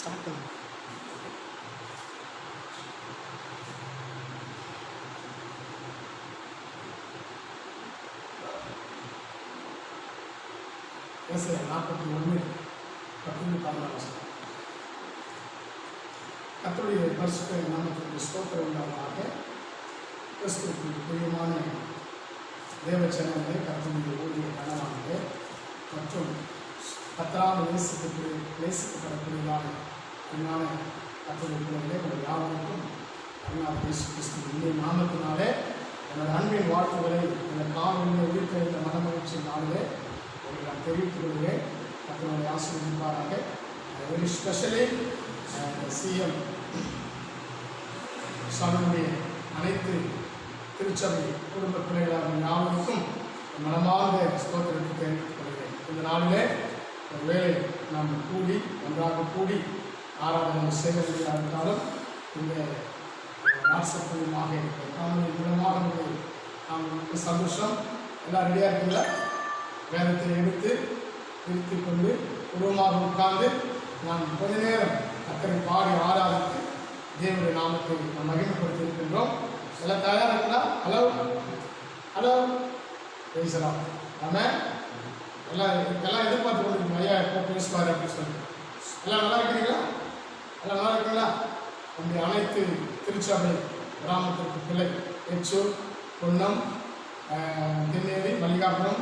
Start பண்ணுங்க. ஏசாயா 41 10-14 கர்த்தருடைய பரிசுத்த நாமத்திற்கு ஸ்தோத்திரம் உண்டாவதாக. கிறிஸ்துவுக்கு பிரியமான தேவச்சனங்களே, கர்த்தருடைய ஊழிய கனவானது மற்றும் கர்த்தரால் நேசிக்கப்படக்கூடியதான அருமையான கர்த்தருடைய பிள்ளைகளே, உங்கள் யாவருக்கும் அருமையான இயேசு கிறிஸ்துவின் நாமத்தினாலே எனது அன்பின் வாழ்த்துக்களை இந்த காலையிலே உயிர்த்த இந்த மனமகிழ்ச்சி நாளிலே நான் தெரிவித்துக் கொள்கிறேன். கர்த்தருடைய ஆசீர்வதிப்பாராக. வெரி ஸ்பெஷலி சிஎம் சாமியுடைய அனைத்து திருச்சபை குடும்ப பிள்ளைகளாக யாவருக்கும் மனமார்ந்த ஸ்தோத்திரத்தை தெரிவித்துக் கொள்கிறேன். இந்த நாளிலே ஒருவேளை நாம் ஒன்றாக கூடி ஆராதனை செய்வதாக இருந்தாலும் இந்த வாட்ஸ்அப் மூலமாக காணொலி மூலமாக நாம் சந்தோஷம். எல்லாம் ரெடியாக இருக்குங்களா? வேதத்தை எடுத்து திருத்திக் கொண்டு குடும்பமாக உட்கார்ந்து நாம் கொஞ்ச நேரம் அக்கறை பாடி ஆராதித்து தேவனுடைய நாமத்தை நாம் மகிமைப்படுத்தி இருக்கின்றோம். எல்லாம் தயாராக இருக்கலாம்? ஹலோ ஹலோ பேசலாம். ஆமாம், எல்லாம் எதிர்பார்த்து கொண்டு ஐயா எப்போ பேசுவார் அப்படின்னு சொல்லி எல்லாம் நல்லா இருக்கிறீங்களா? எல்லாம் நல்லா இருக்கீங்களா? நம்முடைய அனைத்து திருச்சபை கிராமத்திற்கு பிள்ளை எச்சூர், பொன்னம், தென்னேரி, மல்லிகாபுரம்,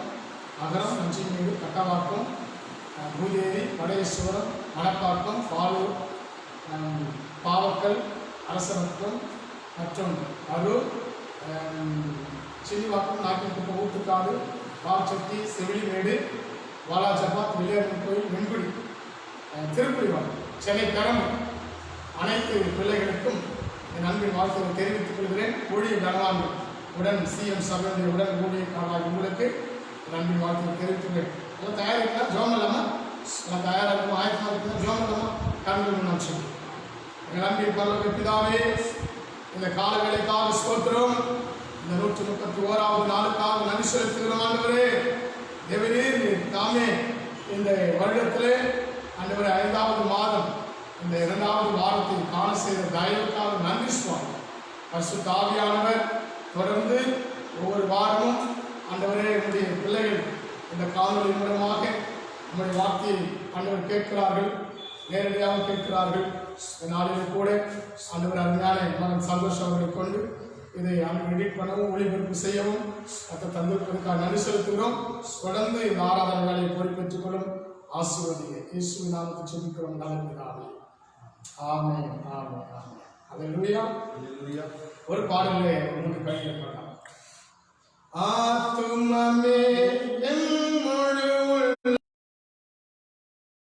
நகரம், நஞ்சிமேடு, கட்டவாக்கம், பூதேரி, வடேஸ்வரம், மணப்பாக்கம், பாலூர், பாவக்கல், அரசரத்தம் மற்றும் அரூர், சின்னிவாக்கம், நாட்டின்குப்பம், ஊத்துக்காடு, வால்சட்டி, செவிலிமேடு, வாலாஜபாத், விளையாட்டு கோயில், வெண்குடி, திருப்புலிவாக்கம், சென்னை பெரம்பூர் அனைத்து பிள்ளைகளுக்கும் என் அன்பின் வாழ்த்துக்களை தெரிவித்துக் கொள்கிறேன். ஊழிய கனவாமி உடன் சிஎம் சபையுடைய உடன் ஊழியக்காரர்கள் உங்களுக்கு நன்றி வாழ்த்து தெரிவித்துக்கிறேன். எல்லாம் தயாராக இருக்கா? ஜோம் இல்லாமல் எல்லாம் தயாராக இருக்கும், ஆயத்தமாக இருக்குன்னா ஜோம் இல்லாமல் கண்டு நினச்சி எங்கள் நன்றி பரலோக பிதாவே, இந்த காலவேளைக்காக ஸ்தோத்திரம். இந்த 131வது நாளுக்காக நன்றி செலுத்துகிறோம். ஆண்டவரே தேவரீர் தாமே இந்த வருடத்திலே ஆண்டவரே 5வது மாதம் இந்த 2வது வாரத்தில் காண செய்த தயவுக்காக நன்றி சுவாமி. பரிசுத்த ஆவியானவர் தொடர்ந்து ஒவ்வொரு வாரமும் ஆண்டவரே என்னுடைய பிள்ளைகள் இந்த காணொலி மூலமாக நம்முடைய வார்த்தையை ஆண்டவர் கேட்கிறார்கள், நேரடியாக கேட்கிறார்கள். இந்த நாளிலே கூட ஆண்டவர் அருமையான மகன் சந்தோஷம் அவர்களை கொண்டு இதை ஆண்டவர் எடிட் பண்ணவும் ஒளிபரப்பு செய்யவும் அதை தந்திருப்பதற்காக நன்றி செலுத்துகிறோம். தொடர்ந்து இந்த ஆராதனை வேலையை பொறுப்பேற்றுக் கொள்ளும் ஆசீர்வதிங்க. இயேசுவின் நாமத்தை ஜெபிக்கிறோம் நல்ல பிதாவே. ஆமென் ஆமென் ஆமென். அல்லேலூயா. ஒரு பாடலே உங்களுக்கு கையில் பண்ணலாம். ஆத்துமமே என் முழு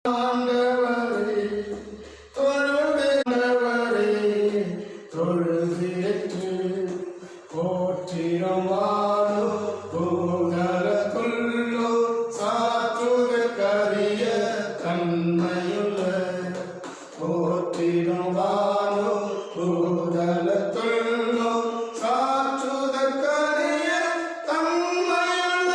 ஆண்டவரே தொழுதவரே தொழுதேற்று போற்றிடுவாரோ பூநலகுள்ளோ சாற்றுதற்கரிய தன்மையுள்ள போற்றிடுவாரோ பூதலத்துள்ளோ சாற்றுதற்கரிய தன்மையுள்ள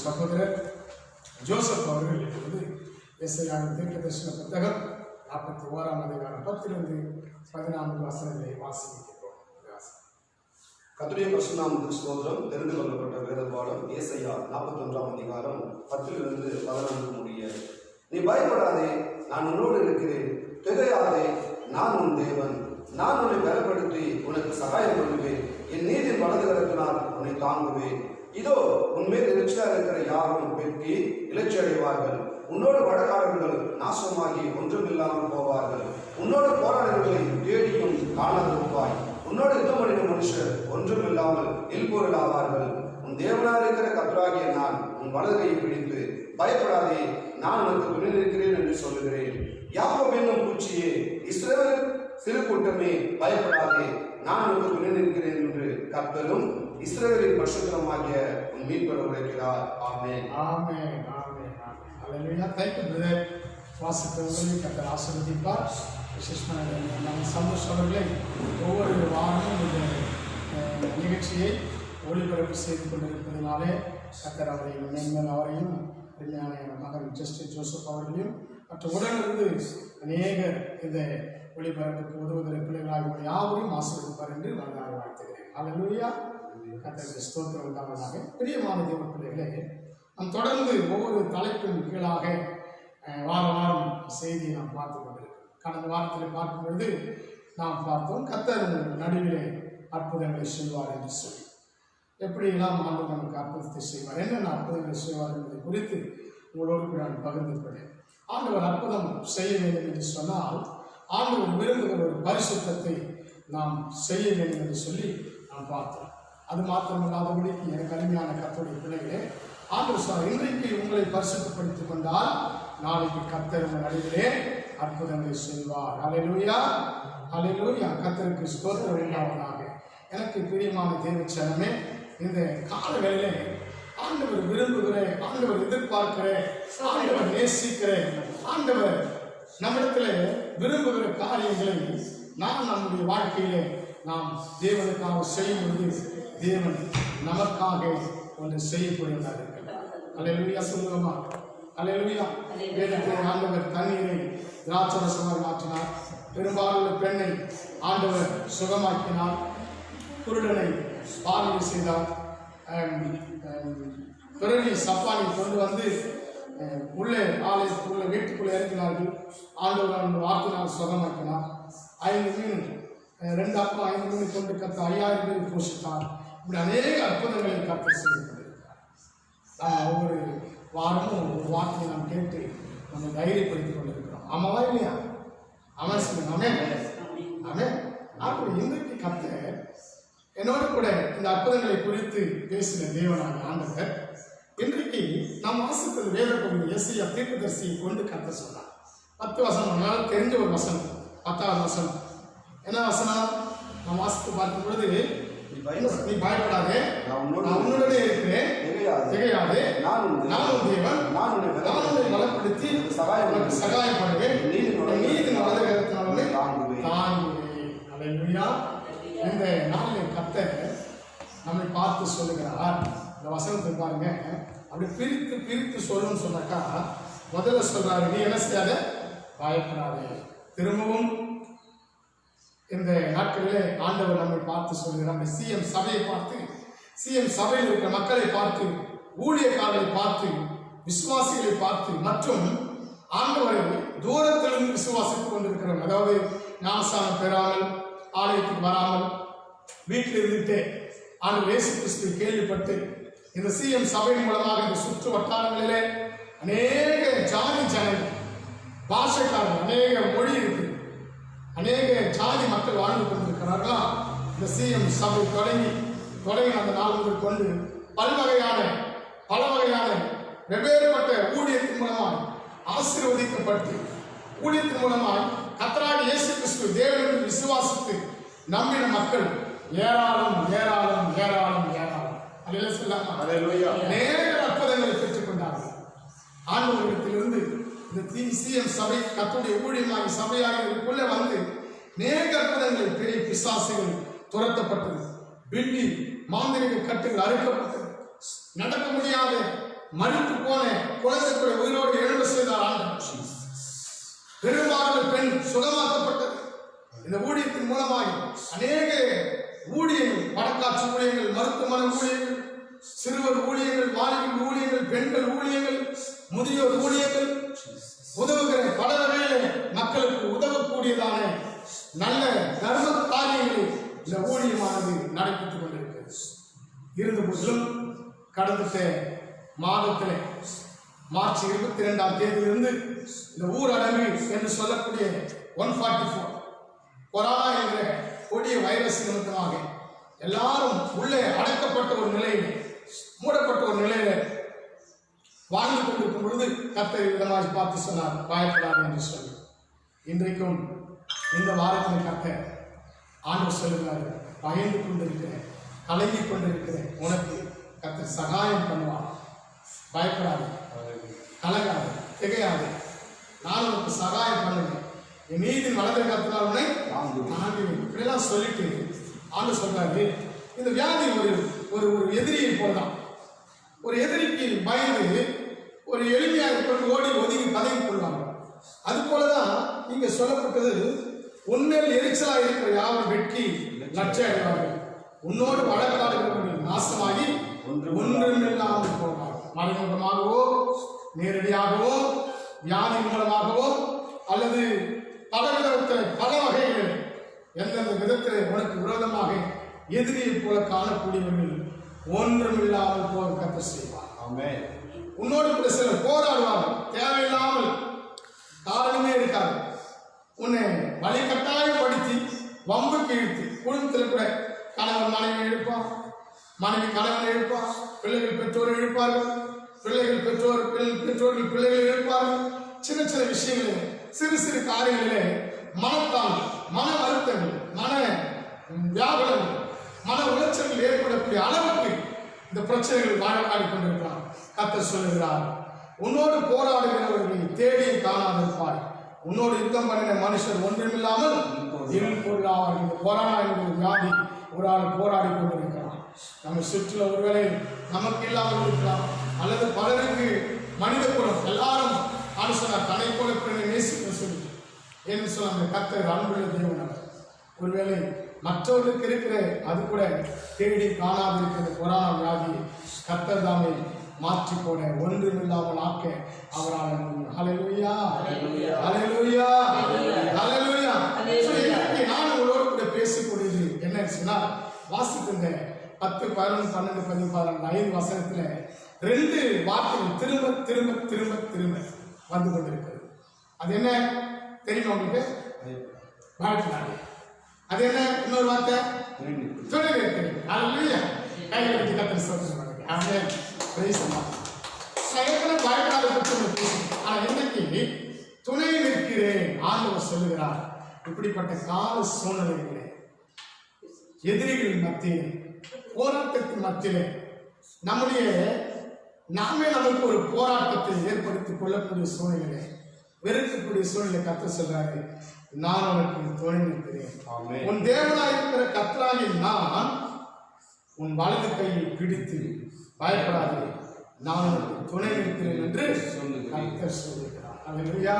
சகோதரர் ஜோசப் அவர்கள் இப்பொழுது எஸ்ஐயாவின் தீர்க்கதரிசன புத்தகம் 41ஆம் அதிகாரம் 10-14 வசனங்களை வாசிக்கிறோம். கர்த்தருடைய பரிசுத்த ஸ்தோத்திரம். தெரிந்து கொள்ளப்பட்ட வேத பாடம் ஏசாயா 41ஆம் அதிகாரம் 10-14 முடிய. நீ பயப்படாதே, நான் உன்னோடு இருக்கிறேன். திகையாதே, நான் உன் தேவன். நான் உன்னை பலப்படுத்தி உனக்கு சகாயம் பண்ணுவேன். என் நீதியின் வலது கரத்தினால் உன்னை தாங்குவேன். இதோ உன்மேல் எரிச்சலாக இருக்கிற யாரும் வெட்கி இலட்சி அடைவார்கள். உன்னோடு வழக்காரர்கள் நாசமாகி ஒன்றுமில்லாமல் போவார்கள். உன்னோடு போராடுகளை தேடியும் காணாதிருப்பாய். உன்னோடு யுத்தம் பண்ணின மனுஷர் ஒன்றுமில்லாமல் இல்பொருள் ஆவார்கள். உன் தேவனாக இருக்கிற கர்த்தராகிய நான் உன் வலது கையை பிடித்து பயப்படாதே, நான் உனக்கு துணை இருக்கிறேன் என்று சொல்லுகிறேன். யாக்கோபு என்னும் பூச்சியே, இஸ்ரவேல் சிறு கூட்டமே, பயப்படாதே, நான் உனக்கு துணை நிற்கிறேன் என்று கர்த்தரும் இஸ்ரவேலின் பரிசுத்தமாகிய உன் மீட்பர் உரைக்கிறார். ஆமென். ஆமென். ஆமென். அல்லேலூயா. Thank you brother. வாசித்தவர்களை கர்த்தர் ஆசீர்வதிப்பார். விசேஷமாக நம்ம சந்தோஷ் அவர்களை ஒவ்வொரு வாரமும் இந்த நிகழ்ச்சியை ஒளிபரப்பு செய்து கொண்டிருப்பதனாலே கர்த்தர் அவரை மேன்மேல் அவரையும் மகன் ஜஸ்டின் ஜோசப் அவர்களையும் மற்ற உடனிருந்து அநேகர் இந்த ஒளிபரப்புக்கு உதவுகிற பிள்ளைகளாக யாவரையும் ஆசீர்வதிப்பார் என்று நான் வாழ்த்துகிறேன். அல்லேலூயா. கர்த்தருக்கு ஸ்தோத்திரம் உண்டாவதாக. பிரியமான தேவ பிள்ளைகளே, நாம் தொடர்ந்து ஒவ்வொரு தலைப்பின் கீழாக வார வாரம் செய்தியை நாம் பார்த்து கொண்டிருக்கிறோம். கடந்த வாரத்தில் பார்க்கும் பொழுது நாம் பார்த்தோம் கர்த்தர் நடுவிலே அற்புதங்களை செய்வார் என்று சொல்லி, எப்படியெல்லாம் ஆண்டவர் நமக்கு அற்புதத்தை செய்வார், என்னென்ன அற்புதங்களை செய்வார் என்பதை குறித்து உங்களோடு கூட நான் பகிர்ந்து கொண்டேன். ஆண்டவர் அற்புதம் செய்ய வேண்டும் என்று சொன்னால் ஆண்டவர் விரும்புகிற ஒரு பரிசுத்தத்தை நாம் செய்ய வேண்டும் என்று சொல்லி நாம் பார்த்தோம். அது மாத்திரமில்லாதபடிக்கு எனக்கு அருமையான கர்த்தருடைய பிள்ளைகளே, ஆண்டவர் சொன்னார், இன்றைக்கு உங்களை பரிசுத்தப்படுத்திக் கொண்டால் நாளைக்கு கர்த்தர் உங்கள் நடுவிலே அற்புதங்களை செய்வார். அல்லேலூயா. அல்லேலூயா. கர்த்தருக்கு ஸ்தோத்திரம் உண்டாவதாக. எனக்கு பிரியமான தேவச்சனமே, இந்த காலங்களிலே ஆண்டவர் விரும்புகிற, ஆண்டவர் எதிர்பார்க்கிற, ஆண்டவர் நேசிக்கிற, ஆண்டவர் நம்மிடத்தில் விரும்புகிற காரியங்களை நாம் நம்முடைய வாழ்க்கையிலே நாம் தேவனுக்காக செய்யும் பொழுது தேவன் நமக்காக ஒன்று செய்யக்கூடியவராக இருக்கிறார். அல்லேலூயா. சொல்லுவோமா? அல்லேலூயா. வேதத்தில் ஆண்டவர் தண்ணீரை திராட்சரசமாக மாற்றினார். பெரும்பாலுள்ள பெண்ணை ஆண்டவர் சுகமாக்கினார். குருடனை பார்வை செய்தார். பிறகு சப்பானை கொண்டு வந்து உள்ளே ஆலயத்துக்குள்ள வீட்டுக்குள்ளே இறங்கினார்கள். ஆண்டவர் அந்த வார்த்தையினால் சுகமாக்கினார். 5 மீன் 2 அப்பம் 5 மீன் கொண்டு கத்த 5000 பேர் போஷித்தார். இப்படி அநேக அற்புதங்களை கர்த்தர் செய்து கொண்டிருக்கிறார். நாம் ஒவ்வொரு வாரமும் ஒரு வார்த்தையை நாம் கேட்டு நம்ம தைரியப்படுத்திக் கொண்டிருக்கிறோம். ஆமாவா இல்லையா? அவன் சொல்லுங்க. ஆமென். அப்படி இன்றைக்கு கர்த்தர் என்னோடு கூட இந்த அற்புதங்களை குறித்து பேசின தேவனாகிய ஆண்டவர் இன்றைக்கு நாம் வாசித்தது வேத பகுதி எஸ்ஐயா தீர்க்கதரிசியை கொண்டு கர்த்தர் சொன்னார். 10 வசனம் தெரிஞ்ச ஒரு வசனம். 10வது வசனம் என்ன வசனம்? நாம் வாசித்து பார்க்கும் பொழுது, நீ பயப்படாதே, நான் உன்னுடனே இருக்கிறேன். திகையாதே, நான் உன் தேவன். நான் உன்னை பலப்படுத்தி உனக்கு சகாயம் பண்ணுவேன். நீதி வலது கரத்தினாலே தாங்குவேன். அல்லேலூயா. இந்த நாளில் கர்த்தர் நம்மை பார்த்து சொல்லுகிறார். இந்த வசனத்தை பாருங்க, அப்படி பிரித்து பிரித்து சொல்லணும்னு சொன்னாக்கா முதல்ல சொல்றாரு, நீ என்ன செய்யாத, பயப்படாதே. திரும்பவும் இந்த நாட்களிலே ஆண்டவர் நம்மை பார்த்து சொல்கிறார். சிஎம் சபையை பார்த்து, சிஎம் சபையில் இருக்கிற மக்களை பார்த்து, ஊழியக்காரர்களை பார்த்து, விசுவாசிகளை பார்த்து, மற்றும் ஆண்டவரை தூரத்திலிருந்து விசுவாசித்துக் கொண்டிருக்கிறோம். அதாவது ஞானஸ்நானம் பெறாமல், ஆலயத்துக்கு வராமல், வீட்டில் இருந்துட்டு ஆண்டவர் இயேசு கிறிஸ்துவை கேள்விப்பட்டு இந்த சிஎம் சபையின் மூலமாக இந்த சுற்று வட்டாரங்களிலே அநேக ஜாதி ஜனங்கள், பாஷைக்காரர்கள், அநேக மொழி இருக்கு, அநேக ஜாதி மக்கள் வாழ்ந்து கொண்டிருக்கிறார்களா. இந்த சிஎம் சபை தொடங்கி அந்த நாள் முதல் கொண்டு பல வகையான வெவ்வேறுபட்ட ஊழியத்தின் மூலமாய் ஆசீர்வதிக்கப்பட்டு, ஊழியத்தின் மூலமாய் கர்த்தராகிய இயேசு கிறிஸ்து தேவனிடம் விசுவாசித்து நம்பின மக்கள் ஏராளம் ஏராளம் ஏராளம் ஏராளம். அல்லேலூயா சொல்லாமா? அல்லேலூயா. அநேக அற்புதங்களை பெற்றுக் கொண்டார்கள். ஆண்டவரிடத்திலிருந்து இந்த சிஎம் சபை கர்த்தருடைய ஊழியமாக சபையாக இதுக்குள்ளே வந்து அநேக அற்புதங்களை, பெரிய பிசாசுகள் துரத்தப்பட்டது, பில்லி மாந்திரிக கட்டுகள் அறுக்கப்பட்டது, நடக்க முடியாத மரித்து போன குழந்தை கூட உயிரோடு எழும்ப செய்தார் ஆண்டவர். பெரும்பாலான பெண் சுகமாக்கப்பட்டது. இந்த ஊழியத்தின் மூலமாய் அநேக ஊழியர்கள், பணக்காட்சி ஊழியர்கள், மருத்துவமனை ஊழியர்கள், சிறுவர் ஊழியர்கள், வாலிபர் ஊழியர்கள், பெண்கள் ஊழியர்கள், முதியோர் ஊழியர்கள், உதவுகிற பல வகையில மக்களுக்கு உதவக்கூடியதான நல்ல தர்ம காரியங்களை இந்த ஊழியமானது நடைபெற்றுக் கொண்டிருக்கிறது. இருந்த போதிலும் கடந்த மாதத்தில் மார்ச் 22ஆம் தேதியிலிருந்து இந்த ஊரடங்கு என்று சொல்லக்கூடிய 144 கொரோனா என்ற கொடிய வைரஸ் நிமித்தமாக எல்லாரும் உள்ளே அடைக்கப்பட்ட ஒரு நிலையில், மூடப்பட்ட ஒரு நிலையில வாழ்ந்து கொண்டிருக்கும் பொழுது கர்த்தர் விதமாக பார்த்து சொன்னார், பயப்படாது என்று சொல்லி. இன்றைக்கும் இந்த வாரத்தில் கர்த்தர் ஆண்டவர் சொல்லுகிறார், பயந்து கொண்டிருக்கிறேன், கலங்கி கொண்டிருக்கிறேன், உனக்கு கர்த்தர் சகாயம் பண்ணுவார். பயப்படாது, கலங்காது, திகையாது, நான் உனக்கு சகாயம் பண்ணுவேன், என் நீதியின் வலது கரத்தினால் உன்னை தாங்குவேன். இப்படிலாம் சொல்லிட்டு ஆண்டு சொல்றாரு, இந்த வியாதி ஒரு ஒரு ஒரு எதிரியை போலதான். ஒரு எதிரிக்கு பயந்து ஒரு எளிமையாக ஓடி ஒதுங்கி பதவி கொள்வாங்க. அது போலதான் இங்க சொல்லப்பட்டது, உன்மேல் எரிச்சலாக இருக்கிற யாரும் வெட்கி லட்சம் அடைவார்கள், உன்னோடு வழக்காடுகிறவர்கள் நாசமாகி ஒன்றுமில்லாமல் போவார்கள். மறைமுகமாகவோ நேரடியாகவோ வியாதி மூலமாகவோ அல்லது பல வகைகளில் எந்தெந்த விதத்தில் உனக்கு விரோதமாக எதிரியை போல காணக்கூடியவர்கள் ஒன்றுமில்லாமல் போர் கர்த்தர் செய்வார். உன்னோடு கூட சிலர் போராடுவார்கள், தேவையில்லாமல் காரணமே இருக்காது, உன்னை வழிகட்டாயப்படுத்தி வம்புக்கு இழுத்து, குடும்பத்தில் கூட கணவன் மனைவி எழுப்பான், மனைவி கணவன் எழுப்பான், பிள்ளைகள் பெற்றோரை எழுப்பார்கள், பிள்ளைகள் பெற்றோர்கள் பிள்ளைகளை எழுப்பார்கள். சின்ன சின்ன விஷயங்களில், சிறு சிறு காரியங்களிலே மனத்தால், மன வருத்தங்கள், மன வியாபனங்கள், மன உளைச்சல்கள் ஏற்படக்கூடிய அளவுக்கு இந்த பிரச்சனைகள் வாழாடி கொண்டிருக்கிறார். கர்த்தர் சொல்லுகிறார், உன்னோடு போராடுகிறவர்களை தேடியும் காணாதிருப்பாய், உன்னோடு யுத்தம் பண்ணின மனுஷர் ஒன்றுமில்லாமல் இருப்பொருளாவார்கள். இந்த கொரோனா என்கிற வியாதி ஒரு ஆள் போராடி கொண்டிருக்கிறான். நம்ம சுற்றுல ஒருவேளை நமக்கு இல்லாமல் இருக்கலாம், அல்லது பலருக்கு மனித குலம் எல்லாரும் ஆலோசனை தன்னை போல பிறனை நேசிக்க சொல்லி என்று சொல்ல அந்த கர்த்தர் அன்புள்ள தேவன். ஒருவேளை மற்றவர்களுக்கு இருக்கிற அது கூட தேடி காணாதிருக்கிற கொரோனா வியாதி கர்த்தர் தாமே மாற்றி போட, ஒன்றுமில்லாமல் ஆக்க அவரால் ஹல்லேலூயா, ஹல்லேலூயா, ஹல்லேலூயா. நான் உங்களோடு கூட பேசக்கூடியது என்ன சொன்னால், வாசிக்கின்ற 10, 11, 12, 13, 5 வசனத்துல 2 வார்த்தைகள் திரும்ப திரும்ப திரும்ப திரும்ப வந்து கொண்டிருக்கிறது. அது என்ன தெரியுமா உங்களுக்கு? வாழ்க்கை. அது என்ன இன்னொரு வார்த்தை? துணை நிற்கிறேன். ஹல்லேலூயா. கைகளுக்கு கர்த்தர் ஸ்தோத்திரம் பண்ணுங்க. ஆமென். Praise the Lord. சைக்கிள் பயப்படாத பற்றி, ஆனா இன்னைக்கு துணை நிற்கிறேன் ஆண்டவர் சொல்லுகிறார். இப்படிப்பட்ட கால சூழ்நிலைகளே, எதிரிகளின் மத்தியிலே, போராட்டத்தின் மத்தியிலே நாமே நமக்கு ஒரு போராட்டத்தை ஏற்படுத்திக் கொள்ளக்கூடிய சூழ்நிலை, வெறுக்கக்கூடிய சூழ்நிலை கர்த்தர் சொல்றாரு, நான் உனக்கு துணை நிற்கிறேன். உன் தேவனாயிருக்கிற கர்த்தராகிய நான் உன் வலது கையை பிடித்து பயப்படாதே, நான் உனக்கு துணை நிற்கிறேன் என்று கர்த்தர் சொல்லுகிறார். அல்லேலூயா.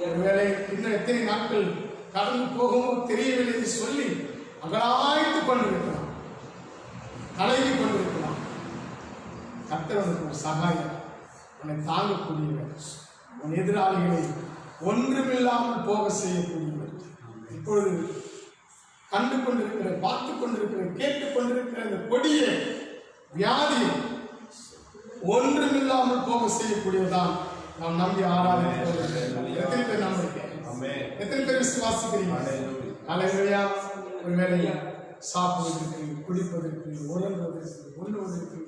ஒருவேளை இன்னும் எத்தனை நாட்கள் கடந்து போகுமோ தெரியவில்லை என்று சொல்லி அகலாய்த்து கொண்டிருக்கிறான், கலங்கி கொண்டிருக்கிறான். கர்த்தர் உனக்கு ஒரு சகாயம், உன்னை தாங்கக்கூடியவர், உன் எதிராளிகளை ஒன்றுமில்லாமல் போக செய்யக்கூடியவர். இப்பொழுது கண்டு கொண்டிருக்கிற, பார்த்து கொண்டிருக்கிற, கேட்டுக் கொண்டிருக்கிற இந்த கொடிய வியாதி ஒன்றுமில்லாமல் போக செய்யக்கூடியதான் நாம் நம்பி ஆராதிக்கிறோம். எத்தனை பேர் நம்புறீங்க? எத்தனை பேர் விசுவாசிக்கிறீங்க? அல்லேலூயா. ஒருவேளை சாப்பிடுவதற்கு, குடிப்பதற்கு, உறங்குவதற்கு, உண்ணுவதற்கு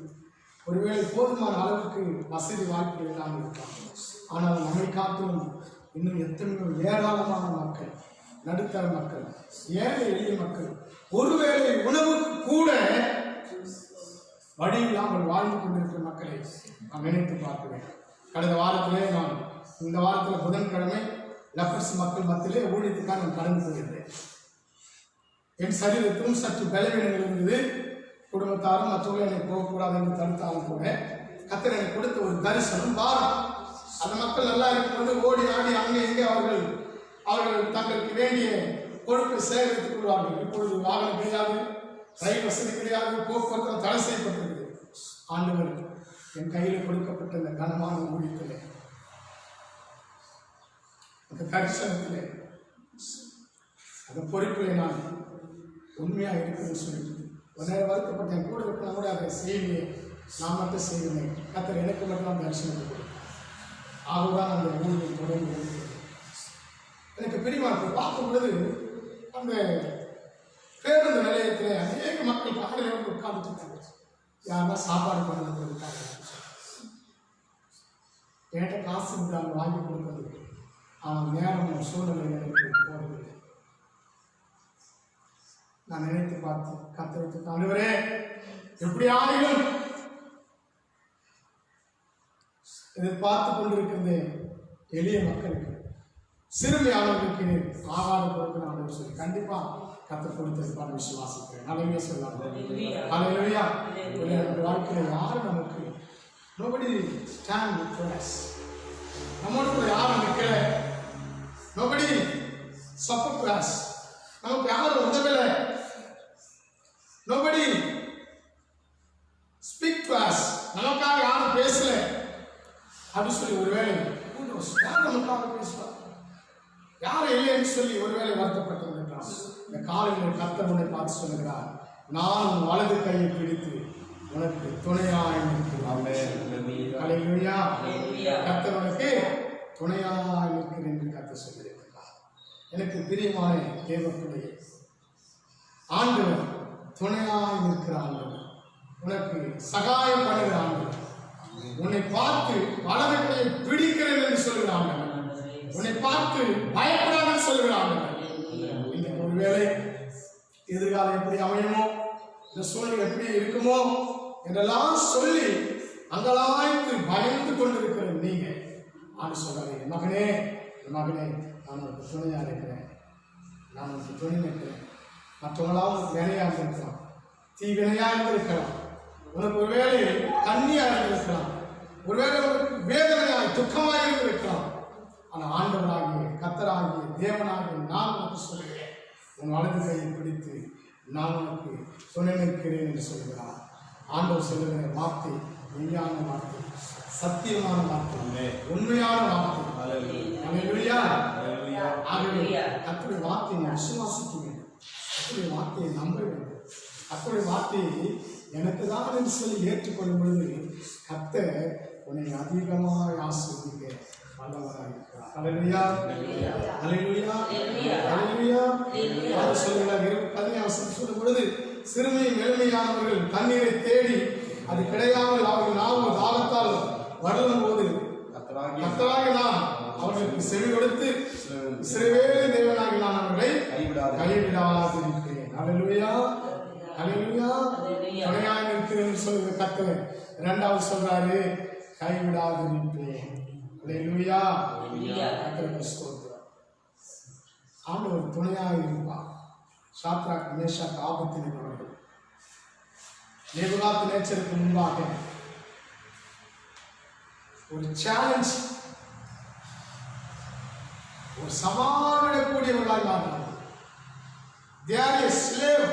ஒருவேளை போதுமான அளவுக்கு வசதி வாய்ப்பு இல்லாமல் இருக்கலாம். ஆனால் நம்மை காட்டிலும் இன்னும் எத்தனையோ ஏராளமான மக்கள், நடுத்தர மக்கள், ஏழை எளிய மக்கள், ஒருவேளை உணவுக்கு கூட வழி இல்லாமல் வாழ்ந்து கொண்டிருக்கிற மக்களை நாம் நினைத்து பார்க்கிறேன். கடந்த வாரத்திலே நான், இந்த வாரத்தில் புதன்கிழமை லெப்பர்ஸ் மக்கள் மத்தியிலே ஊழியத்துக்காக நான் கடந்து போயிருந்தேன். என் சரீரத்திலும் சற்று பலவீனங்கள் இருந்தது. குடும்பத்தாரும் மற்றவர்கள் என்னை போகக்கூடாது என்று தடுத்தாலும் கூட கர்த்தர் எனக்கு கொடுத்த ஒரு தரிசனம் பாரம். அந்த மக்கள் நல்லா இருக்கும்போது ஓடி ஆடி அங்கே எங்கே அவர்கள் தங்களுக்கு வேண்டிய பொருட்களை சேகரித்துக் கொள்வார்கள். இப்பொழுது வாகனம் கிடையாது, ரயில் வசதி கிடையாது, போக்குவரத்து தடை செய்யப்பட்டிருக்கிறது. ஆண்டவர் என் கையில் கொடுக்கப்பட்ட இந்த கனமான ஊழியத்திலே, அந்த தரிசனத்திலே, அந்த பொறுப்பிலே நான் உண்மையாக இருக்குன்னு சொல்லிட்டு ஒரு நேரம் வருத்தப்பட்ட என் கூட இருக்கலாம் கூட அதை செய்யலையே, நான் மட்டும் செய்வேன். கர்த்தர் எனக்கு மட்டும் தான் தரிசனத்தை கொடுக்கும். அதுதான் அந்த ஊழியை தொடர்ந்து எனக்கு பிரிவாக பார்க்கும் பொழுது அந்த பேருந்து நிலையத்தில் அநேக மக்கள் பக்கத்தில் வந்து உட்கார்ந்துட்டு இருக்காங்க. யாருன்னா சாப்பாடு பண்ண இருக்காங்க. என்கிட்ட காசு இருந்தாங்க வாங்கி கொடுக்கறது. ஆனால் நேரம் சூழ்நிலை எனக்கு போகிறது. நான் நினைத்து பார்த்து கர்த்தருக்கு ஆண்டவரே, எப்படி ஆகிலும் இதை பார்த்து கொண்டிருக்கிறது எளிய மக்களுக்கு, சிறுமியானவர்களுக்கு ஆகாரம் கொடுக்கணும் சொல்லி கண்டிப்பா கர்த்தர் கொடுத்திருப்பான்னு விசுவாசிக்கிறேன். நல்லவே சொல்லலாம். அல்லேலூயா. நம்முடைய வாழ்க்கையில் யாரும் நமக்கு nobody stand with us. நம்மோடு கூட யாரும் நிற்கல. nobody support us. நமக்கு யாரும் உதவல. nobody speak to us. நமக்காக யாரும் பேசல அப்படி சொல்லி ஒருவேளை யார் நமக்காக பேசுவார், யாரும் இல்லைன்னு சொல்லி ஒருவேளை வருத்தப்பட்டிருக்கிறார். இந்த காலையில் கர்த்தர் உன்னை பார்த்து சொல்லுகிறார், நான் வலது கையை பிடித்து உனக்கு துணையாய் நிற்கிறேன். அல்லேலூயா. கர்த்தர் உனக்கு துணையாய் நிற்கிறேன் என்று கர்த்தர் சொல்லியிருக்கிறார். எனக்கு பிரியமான தேவப்பிள்ளையே, ஆண்டவர் துணையாய் நிற்கிற ஆண்டவர், உனக்கு சகாயம் பண்ணுகிற ஆண்டவர், உன்னை பார்த்து வலது கையை பிடிக்கிறேன் என்று சொல்கிறாங்க. உன்னை பார்த்து பயப்படாமல் சொல்கிறாங்க. இன்னைக்கு ஒருவேளை எதிர்காலம் எப்படி அமையுமோ, இந்த சூழ்நிலை எப்படி இருக்குமோ என்றெல்லாம் சொல்லி அங்கலாய்த்து பயந்து கொண்டிருக்கிற நீங்க ஆண்டு சொல்றீங்க, மகனே மகனே, நான் உனக்கு துணையா இருக்கிறேன், நான் உனக்கு துணை நிற்கிறேன். மற்றவங்களாம் உனக்கு வேலையாக இருந்திருக்கலாம், தீவினையாக இருந்திருக்கலாம், உனக்கு ஒருவேளை கண்ணியாக இருந்திருக்கலாம், ஒருவேளை உனக்கு வேதனையாய் துக்கமாக இருந்திருக்கலாம். ஆனால் ஆண்டவராகிய கர்த்தராகிய தேவனாகிய நான் உனக்கு சொல்கிறேன், உன் வலது கையை பிடித்து நான் உனக்கு துணை நிற்கிறேன் என்று சொல்கிறார். ஆண்டவர் சொல்லுகிற வார்த்தை மெய்யான வார்த்தை, சத்தியமான வார்த்தை, உண்மையான வார்த்தை. அல்லேலூயா. ஆகவே கர்த்தருடைய வார்த்தையை விசுவாசிக்க வேண்டும், கர்த்தருடைய வார்த்தையை நம்ப வேண்டும். கர்த்தருடைய வார்த்தையை எனக்கு தான் என்று சொல்லி ஏற்றுக்கொள்ளும் பொழுது கர்த்தர் உன்னை அதிகமாக ஆசீர்வதிக்க வல்லவராக இருக்கிறார். அல்லேலூயா. அல்லேலூயா. அல்லேலூயா. அவர் சொல்லுகிறார் 15 சொல்லும் பொழுது, சிறுமியும் எளிமையானவர்கள் தண்ணீரை தேடி அது கிடையாமல் அவர்கள் நாவும் தாகத்தால் வருடும் போது கர்த்தராகிய நான் அவர்களுக்கு செவி கொடுத்து இஸ்ரவேலி தேவனாகிய நான் அவர்களை கைவிடாதிருக்கிறேன். அல்லேலூயா. அல்லேலூயா. துணையாக இருக்கிறேன் சொல்லுகிற கர்த்தர் இரண்டாவது சொல்றாரு, கைவிடாதிருப்பேன். அல்லேலூயா. கர்த்தருக்கு ஸ்தோத்திரம். ஆண்டவர் துணையாக இருப்பார். சாத்ராக் மேஷாக் ஆபத்தினவர்கள் நேபுகாத்நேச்சருக்கு முன்பாக ஒரு சேலஞ்ச், ஒரு சவாலிடக்கூடியவர்களாய் மாறினார்கள். They are a slave.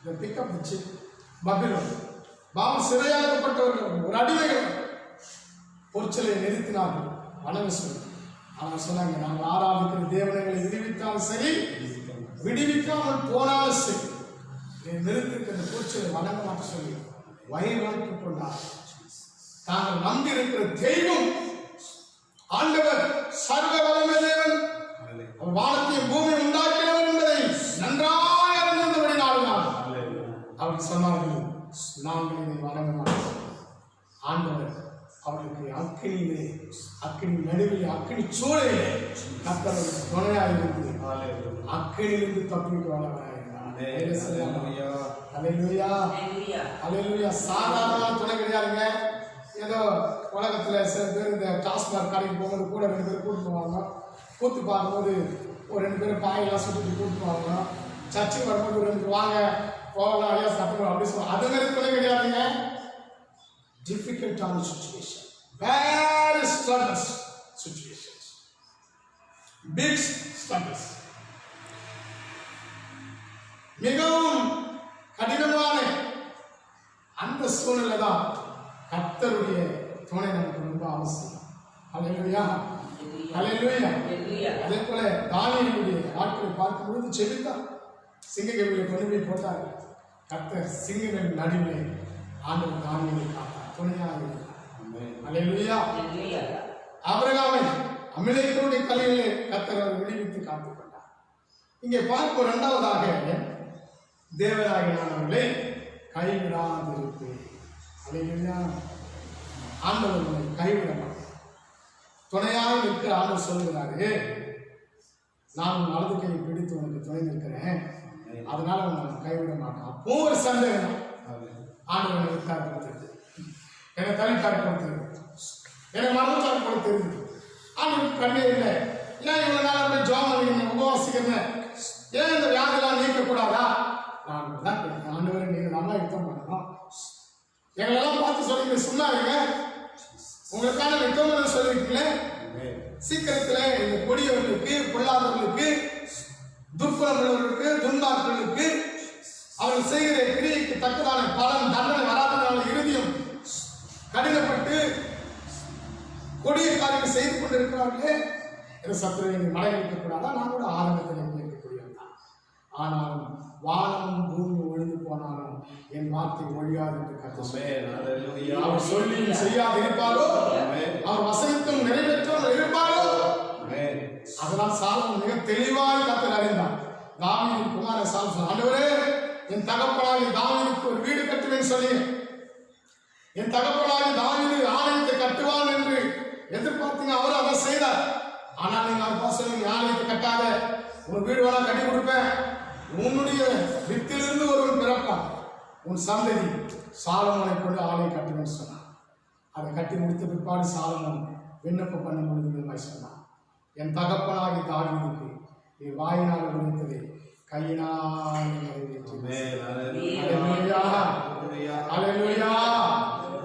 They pick up the chip. Babylon. சிறையாக்கப்பட்டவர்கள், ஒரு அடிமைகள் பொற்சலை நிறுத்தினார்கள். வனவிசுவல் அவங்க சொன்னாங்க, நாங்கள் ஆராதிக்கிற தேவனைகளை விடுவித்தாலும் சரி, விடுவிக்காமல் போனாலும் சரி, நிறுத்திருக்கிற பொற்சலை வணங்க மாட்ட சொல்லி வயிறு வளர்த்துக் கொண்டார். தாங்கள் நம்பி இருக்கிற தெய்வம் ஆண்டவர் சர்வ வல்லமை தேவன், வானத்தையும் பூமியை உண்டாக்கினவர் என்பதை நன்றாக அறிந்திருந்தபடி நாடினார். அவர்கள் சொன்னார்கள், நாங்கள் இதை வணங்க மாட்டோம். ஆண்டவர் அவர்களுக்கு அக்கினியிலே, அக்கினி நடுவில், அக்கினி சூழலிலே கர்த்தருக்கு துணையாக இருந்து அக்கினியிலிருந்து தப்பிட்டு வளர்கிறார். அல்லேலூயா. அல்லேலூயா. சாதாரண துணை கிடையாதுங்க. ஏதோ உலகத்துல சில பேர் இந்த டாஸ்மாக் கடைக்கு போகும்போது கூட 2 பேர் கூட்டு போவாங்க, கூத்து பார்க்கும்போது ஒரு 2 பேர் பாயெல்லாம் சுட்டு கூட்டு போவாங்க, சர்ச்சுக்கு வரும்போது 2 பேர் வாங்க போகலாம் ஐயா சத்தம் அப்படி சொல்லுவாங்க. அது மாதிரி துணை கிடையாதுங்க. டிஃபிகல்ட்டான situation, very struggles situations, big struggles, மிகவும் கடினமான அந்த சூழ்நிலை தான் கர்த்தருடைய துணை நமக்கு ரொம்ப அவசியம். அல்லேலூயா, அல்லேலூயா. அதே போல தானியேலுடைய நாட்களை பார்க்கும் பொழுது செபித்தான், சிங்கக்கவியை கொண்டு போய் போட்டார். கர்த்தர் சிங்கங்களின் நடுவே ஆண்டவர் தானியேலை காத்தார், துணையாக இருந்தார். அல்லேலூயா. ஆபிரகாமை அமிலேக்கருடைய கல்லிலே கர்த்தர் அவர் விடுவித்து காத்துக் கொண்டார். இங்கே பார்ப்போம், இரண்டாவதாக தேவராகியானவர்களே கைவிடாதிருப்பேன். அல்லேலூயா. ஆண்டவர் உன்னை கைவிட மாட்டார். துணையாக நிற்கிற ஆண்டவர் சொல்லுகிறாரு, நான் உன் வலது கையை பிடித்து உனக்கு துணை நிற்கிறேன், அதனால உன்னை கைவிட மாட்டான். அப்போ ஒரு சந்தேகம், ஆண்டவர் விட்டார் கொடுத்தது, என்னை தனித்தார் கொடுத்தது, என்னை மரணத்தார் கொடுத்தது, ஆண்டவர் கண்ணே இல்லை. ஏன் இவ்வளவு நாள் அப்படி ஜோம் பண்ணிக்கிறேன், உபவாசிக்கிறேன், ஏன் இந்த வியாதிலாம் நீக்கக்கூடாதா? நான் தான் கேட்டேன், ஆண்டவரை நீங்க நல்லா யுத்தம் பண்ணணும், எங்களெல்லாம் பார்த்து சொல்லிங்க, சும்மா இருங்க, உங்களுக்கான யுத்தம் சொல்லிருக்கீங்களே, சீக்கிரத்துல இந்த கொடியவர்களுக்கு, பொல்லாதவர்களுக்கு, துர்க்குணமுள்ளவர்களுக்கு, துன்மார்களுக்கு அவர்கள் செய்கிற கிரியைக்கு தக்கதான பலன் தண்டனை வராதனால இறுதியும் கடினப்பட்டு கொடிய காரியங்கள் செய்து கொண்டிருக்கிறார்களே, சத்துருவை மடையளிக்கக்கூடாதா? நான் கூட ஆரம்பத்தில் இருக்கக்கூடியவன் தான். ஆனாலும் வானமும் பூமி ஒழிந்து போனாலும் என் வார்த்தை ஒழியாது என்று கர்த்தர் அவர் சொல்லி செய்யாது இருப்பாரோ, அவர் வசனத்தும் நிறைவேற்றாமல் இருப்பாரோ. அதனால் சாலமோன் மிக தெளிவாய் கர்த்தர் அறிந்தார். தாவீதின் குமார சாலமோன், ஆண்டவரே என் தகப்பனாகிய தாவீதுக்கு ஒரு வீடு கட்டுவேன் சொல்லி, என் தகப்பனாகிய தாவீது ஆலயத்தை கட்டுவான் என்று எதிர்பார்த்தீங்க, அவர் அதை செய்தார். ஆனால் நீங்க அப்பா சொல்லுங்க, ஆலயத்தை கட்டாத, ஒரு வீடு வேணா கட்டி கொடுப்பேன், உன்னுடைய வித்திலிருந்து ஒருவன் பிறப்பான், உன் சந்ததி சாலமோனை கொண்டு ஆலயம் கட்டுவேன்னு சொன்னான். அதை கட்டி முடித்த பிற்பாடு சாலமோன் விண்ணப்பம் பண்ணும் பொழுது சொன்னான், என் தகப்பனாகி தாவீதுக்கு நீ வாயினால் உரைத்ததை கையினால்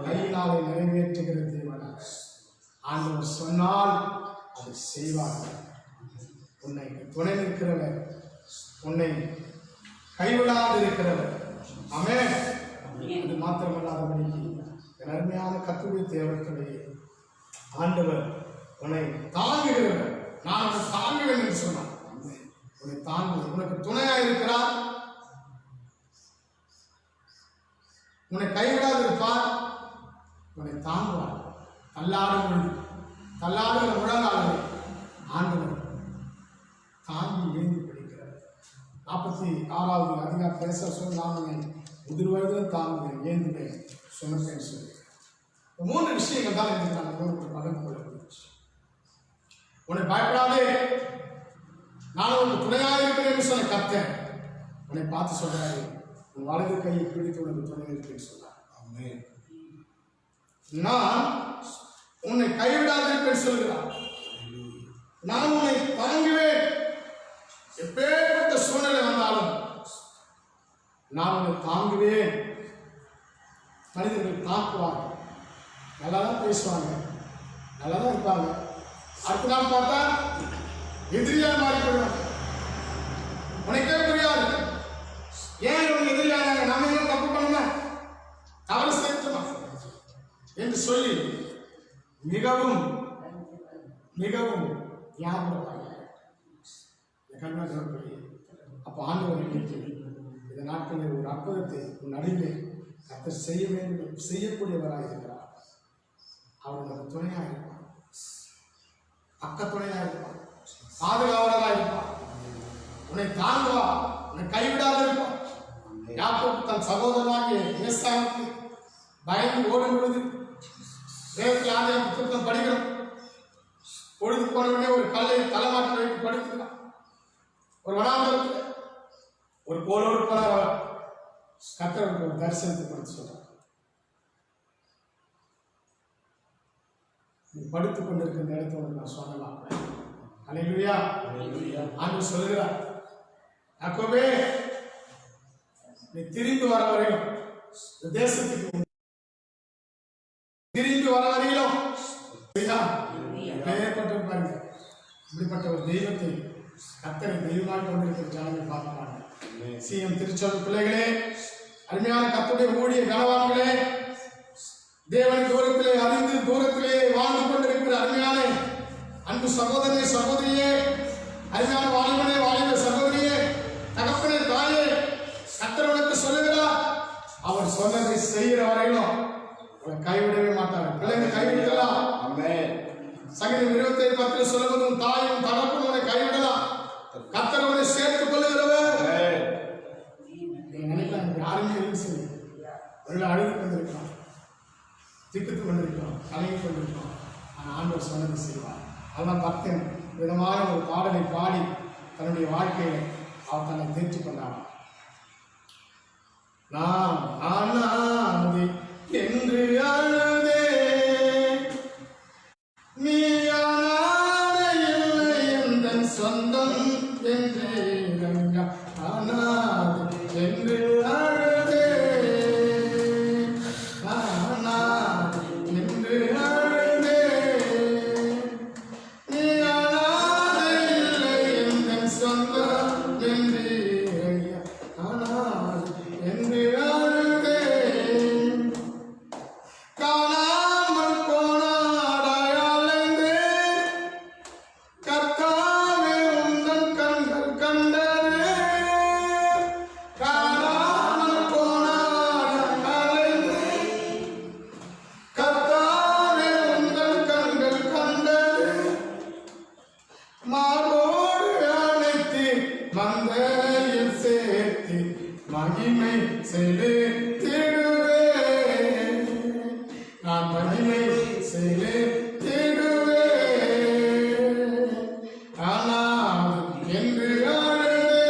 கையினாலை நிறைவேற்றுகிற தேவனாக ஆண்டவர் சொன்னால் அதை செய்வார்கள். உன்னை துணை நிற்கிறவர், உன்னை கைவிடாது இருக்கிறவர். ஆமென். அது மாத்திரமல்லாதபடிக்கு என் அருமையான கர்த்தருடைய தேவர்களே, ஆண்டவர் உன்னை தாங்குகிறவர், நான் உன்னை தாங்குவேன் என்று சொன்னார். உன்னை தாங்கு, உனக்கு துணையாக இருக்கிறார், உன்னை கைவிடாது இருப்பார், உன்னை தாங்குவார். தள்ளாடும் பொழுது, தள்ளாடுகிற முழங்கால்களை ஆண்டவர் தாங்கி ஏந்தி பிடிக்கிறார். 46வது அதிகாரம் பேச சொல்லாமனை முதிர் வயதிலும் தாங்குவேன், ஏந்துவேன், சுமப்பேன் சொல்லி 3 விஷயங்கள் தான் எனக்கு நான் பகிர்ந்து கொள்ள முடியும். உன்னை பயப்படாதே, நான் உனக்கு துணையாக இருக்கிறேன் சொன்ன கர்த்தர் உன்னை பார்த்து சொல்றாரு, உன் வலது கையை பிடித்து உனக்கு துணை இருக்கிறேன்னு சொல்றார். நான் உன்னை கைவிடாதிருப்பேன் சொல்கிறார். நான் உன்னை தாங்குவேன், எப்பேற்பட்ட சூழ்நிலை வந்தாலும் நான் உன்னை தாங்குவேன். மனிதர்கள் தாக்குவாங்க, நல்லா தான் பேசுவாங்க, நல்லா தான் இருப்பாங்க, அடுத்த நாள் பார்த்தா எதிரியா மாறிக்கொள்வாங்க. உனக்கே புரியாது ஏன் இவங்க எதிரியாங்க, நம்ம என்ன தப்பு பண்ண, தவறு செய்யணுமா என்று சொல்லி மிகவும் மிகவும் ஞாபகம். அப்ப ஆண்டவர் இந்த நாட்களில் ஒரு அற்புதத்தை உன் நடுவே கர்த்தர் செய்ய வேண்டும், செய்யக்கூடியவராக இருக்கிறார். அவர் உனக்கு துணையாக இருப்பார், பக்க துணையாக இருப்பார், பாதுகாவலராக இருப்பார், உன்னை தாங்குவா, உன்னை கைவிடாத இருப்பார். யாக்கோபு தன் சகோதரனாகிய ஏசாவுக்கு பயந்து ஓடும் பொழுது வேதத்தில் ஆதியாகம புத்தகம் படிக்கிறோம். பொழுது போனவுடனே ஒரு கல்லை தலைமாட்டி வைத்து படுத்துக்கிறான். ஒரு வனாந்தரத்தில் ஒரு கோலோடு போன கர்த்தருக்கு ஒரு தரிசனத்தை கொடுத்து சொல்றார், நீ படுத்துக் கொண்டிருக்கிற இடத்தோடு நான் சொல்லலாம். அல்லேலூயா. ஆண்டவர் சொல்லுகிறார், யாக்கோபே நீ திரும்பி வர வரையும் தேசத்துக்கு எப்படிப்பட்ட பாருங்க, இப்படிப்பட்ட ஒரு தெய்வத்தை கர்த்தரை தெய்வமாக கொண்டிருக்கிற ஜனங்கள் பார்க்கிறாங்க. சிஎம் திருச்சபை பிள்ளைகளே, அருமையான கர்த்தருடைய ஊழிய கனவான்களே, தேவனை தூரத்திலே அறிந்து தூரத்திலே வாழ்ந்து கொண்டிருக்கிற அருமையான அன்பு சகோதரனே சகோதரியே, அருமையான வாலிபனே வாலிப சகோதரியே, தகப்பனே தாயே, கர்த்தர் உனக்கு சொல்லுகிறார், அவர் சொன்னதை செய்கிற வரையிலும் உங்களை கைவிடவே மாட்டார். பிள்ளைங்க கைவிடலாம். சங்கீதம் 27:10 சொல்லுவதும் தாயும் தகப்பனும் உன்னை கைவிடலாம், கர்த்தர் உன்னை சேர்த்துக் கொள்ளுகிறவர். நினைக்கலாம் யாருமே இல்லை செய்யும். அவர்கள் அழுது கொண்டிருக்கலாம், திக்குத்து கொண்டிருக்கலாம், கலங்கி கொண்டிருக்கலாம். ஆனால் ஆண்டவர் சொன்னதை செய்வார். அதனால் பக்தன் விதமான ஒரு பாடலை பாடி தன்னுடைய வாழ்க்கையை அவர் தன்னை தேர்ச்சி கொண்டார். நான் ஆனாதே என்று அழுதே, நீ ஆனாதே இல்லை எந்தன் சொந்தம் என்று ஆனாதே என்று அழுதே, ஆனாதே என்று அழுதே, நீ ஆனாதே இல்லை எந்தன் சொந்தம் என்று ஆனாதே என்று அழுதே, காணாமல் போனாடாய் அலைந்தே, கர்த்தாவே உந்தன் கண்கள் கண்டதே, காணாமல் போனாடாய் அலைந்தே, கர்த்தாவே உந்தன் கண்கள் கண்டதே, மார்போடு அணைத்து மந்தையில் சேர்த்து மகிமை செய்து திடுவே, நான் மகிமை செய்து திடுவே, ஆனால் என்று அழுதே,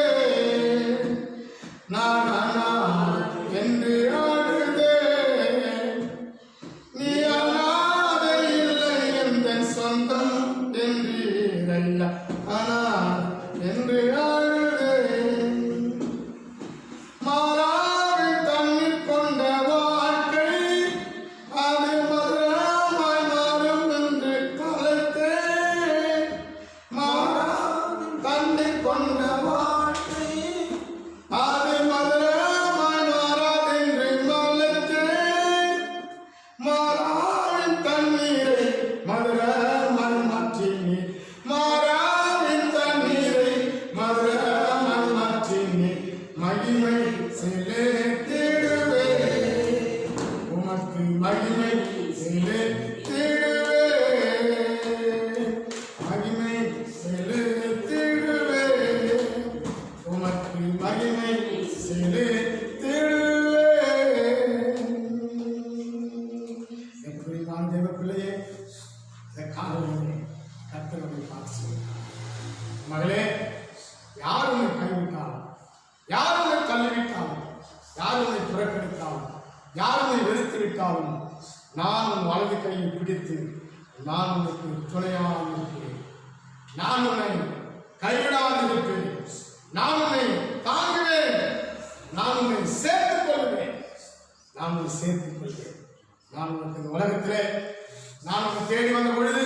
நான் ஆனால் என்று அழுதே, நீ அனாதை இல்லை எந்தன் சொந்தம் என்றீரையா, ஆனால் என்று அழுதே, மாறாவில் தண்ணீர் கொண்ட வாழ்க்கை அது மதுரமாய் மாறும் என்று கலைத்தே, மாறாவில் தண்ணீர் கொண்ட வாழ்க்கை அது மதுரமாய் மாறாதென்று மலைத்தே, மாறாவின் தண்ணீரை மதுரமாய் மாற்றினே, மாறாவின் தண்ணீரை மதுரமாய் மாற்றினே, மகிமை செலுத்திடுவே, உமக்கு மகிமை செலுத்திடுவே, மகிமை செலுத்திடுவே, உமக்கு மகிமை செலுத்திடுவே. எப்படி நான் தேவ பிள்ளையே, இந்த காலையிலே கர்த்தரை பார்த்து சொல்லுங்கள், மகளே, யார் உன்னை கைவிட்டாலும், யார் உன்னை தள்ளிவிட்டாலும், யார் உன்னை புறக்கணித்தாலும், யார் உன்னை வெறுத்துவிட்டாலும், நான் உன் வலது கையை பிடித்து நான் உனக்கு துணையாக இருக்கிறேன், நான் உன்னை கைவிடாது இருப்பேன், நான் உன்னை தாங்குவேன், நான் உன்னை சேர்த்துக் கொள்வேன், நான் உன்னை சேர்த்துக் கொள்வேன். நான் உனக்கு இந்த உலகத்திலே நான் உன்னை தேடி வந்த பொழுது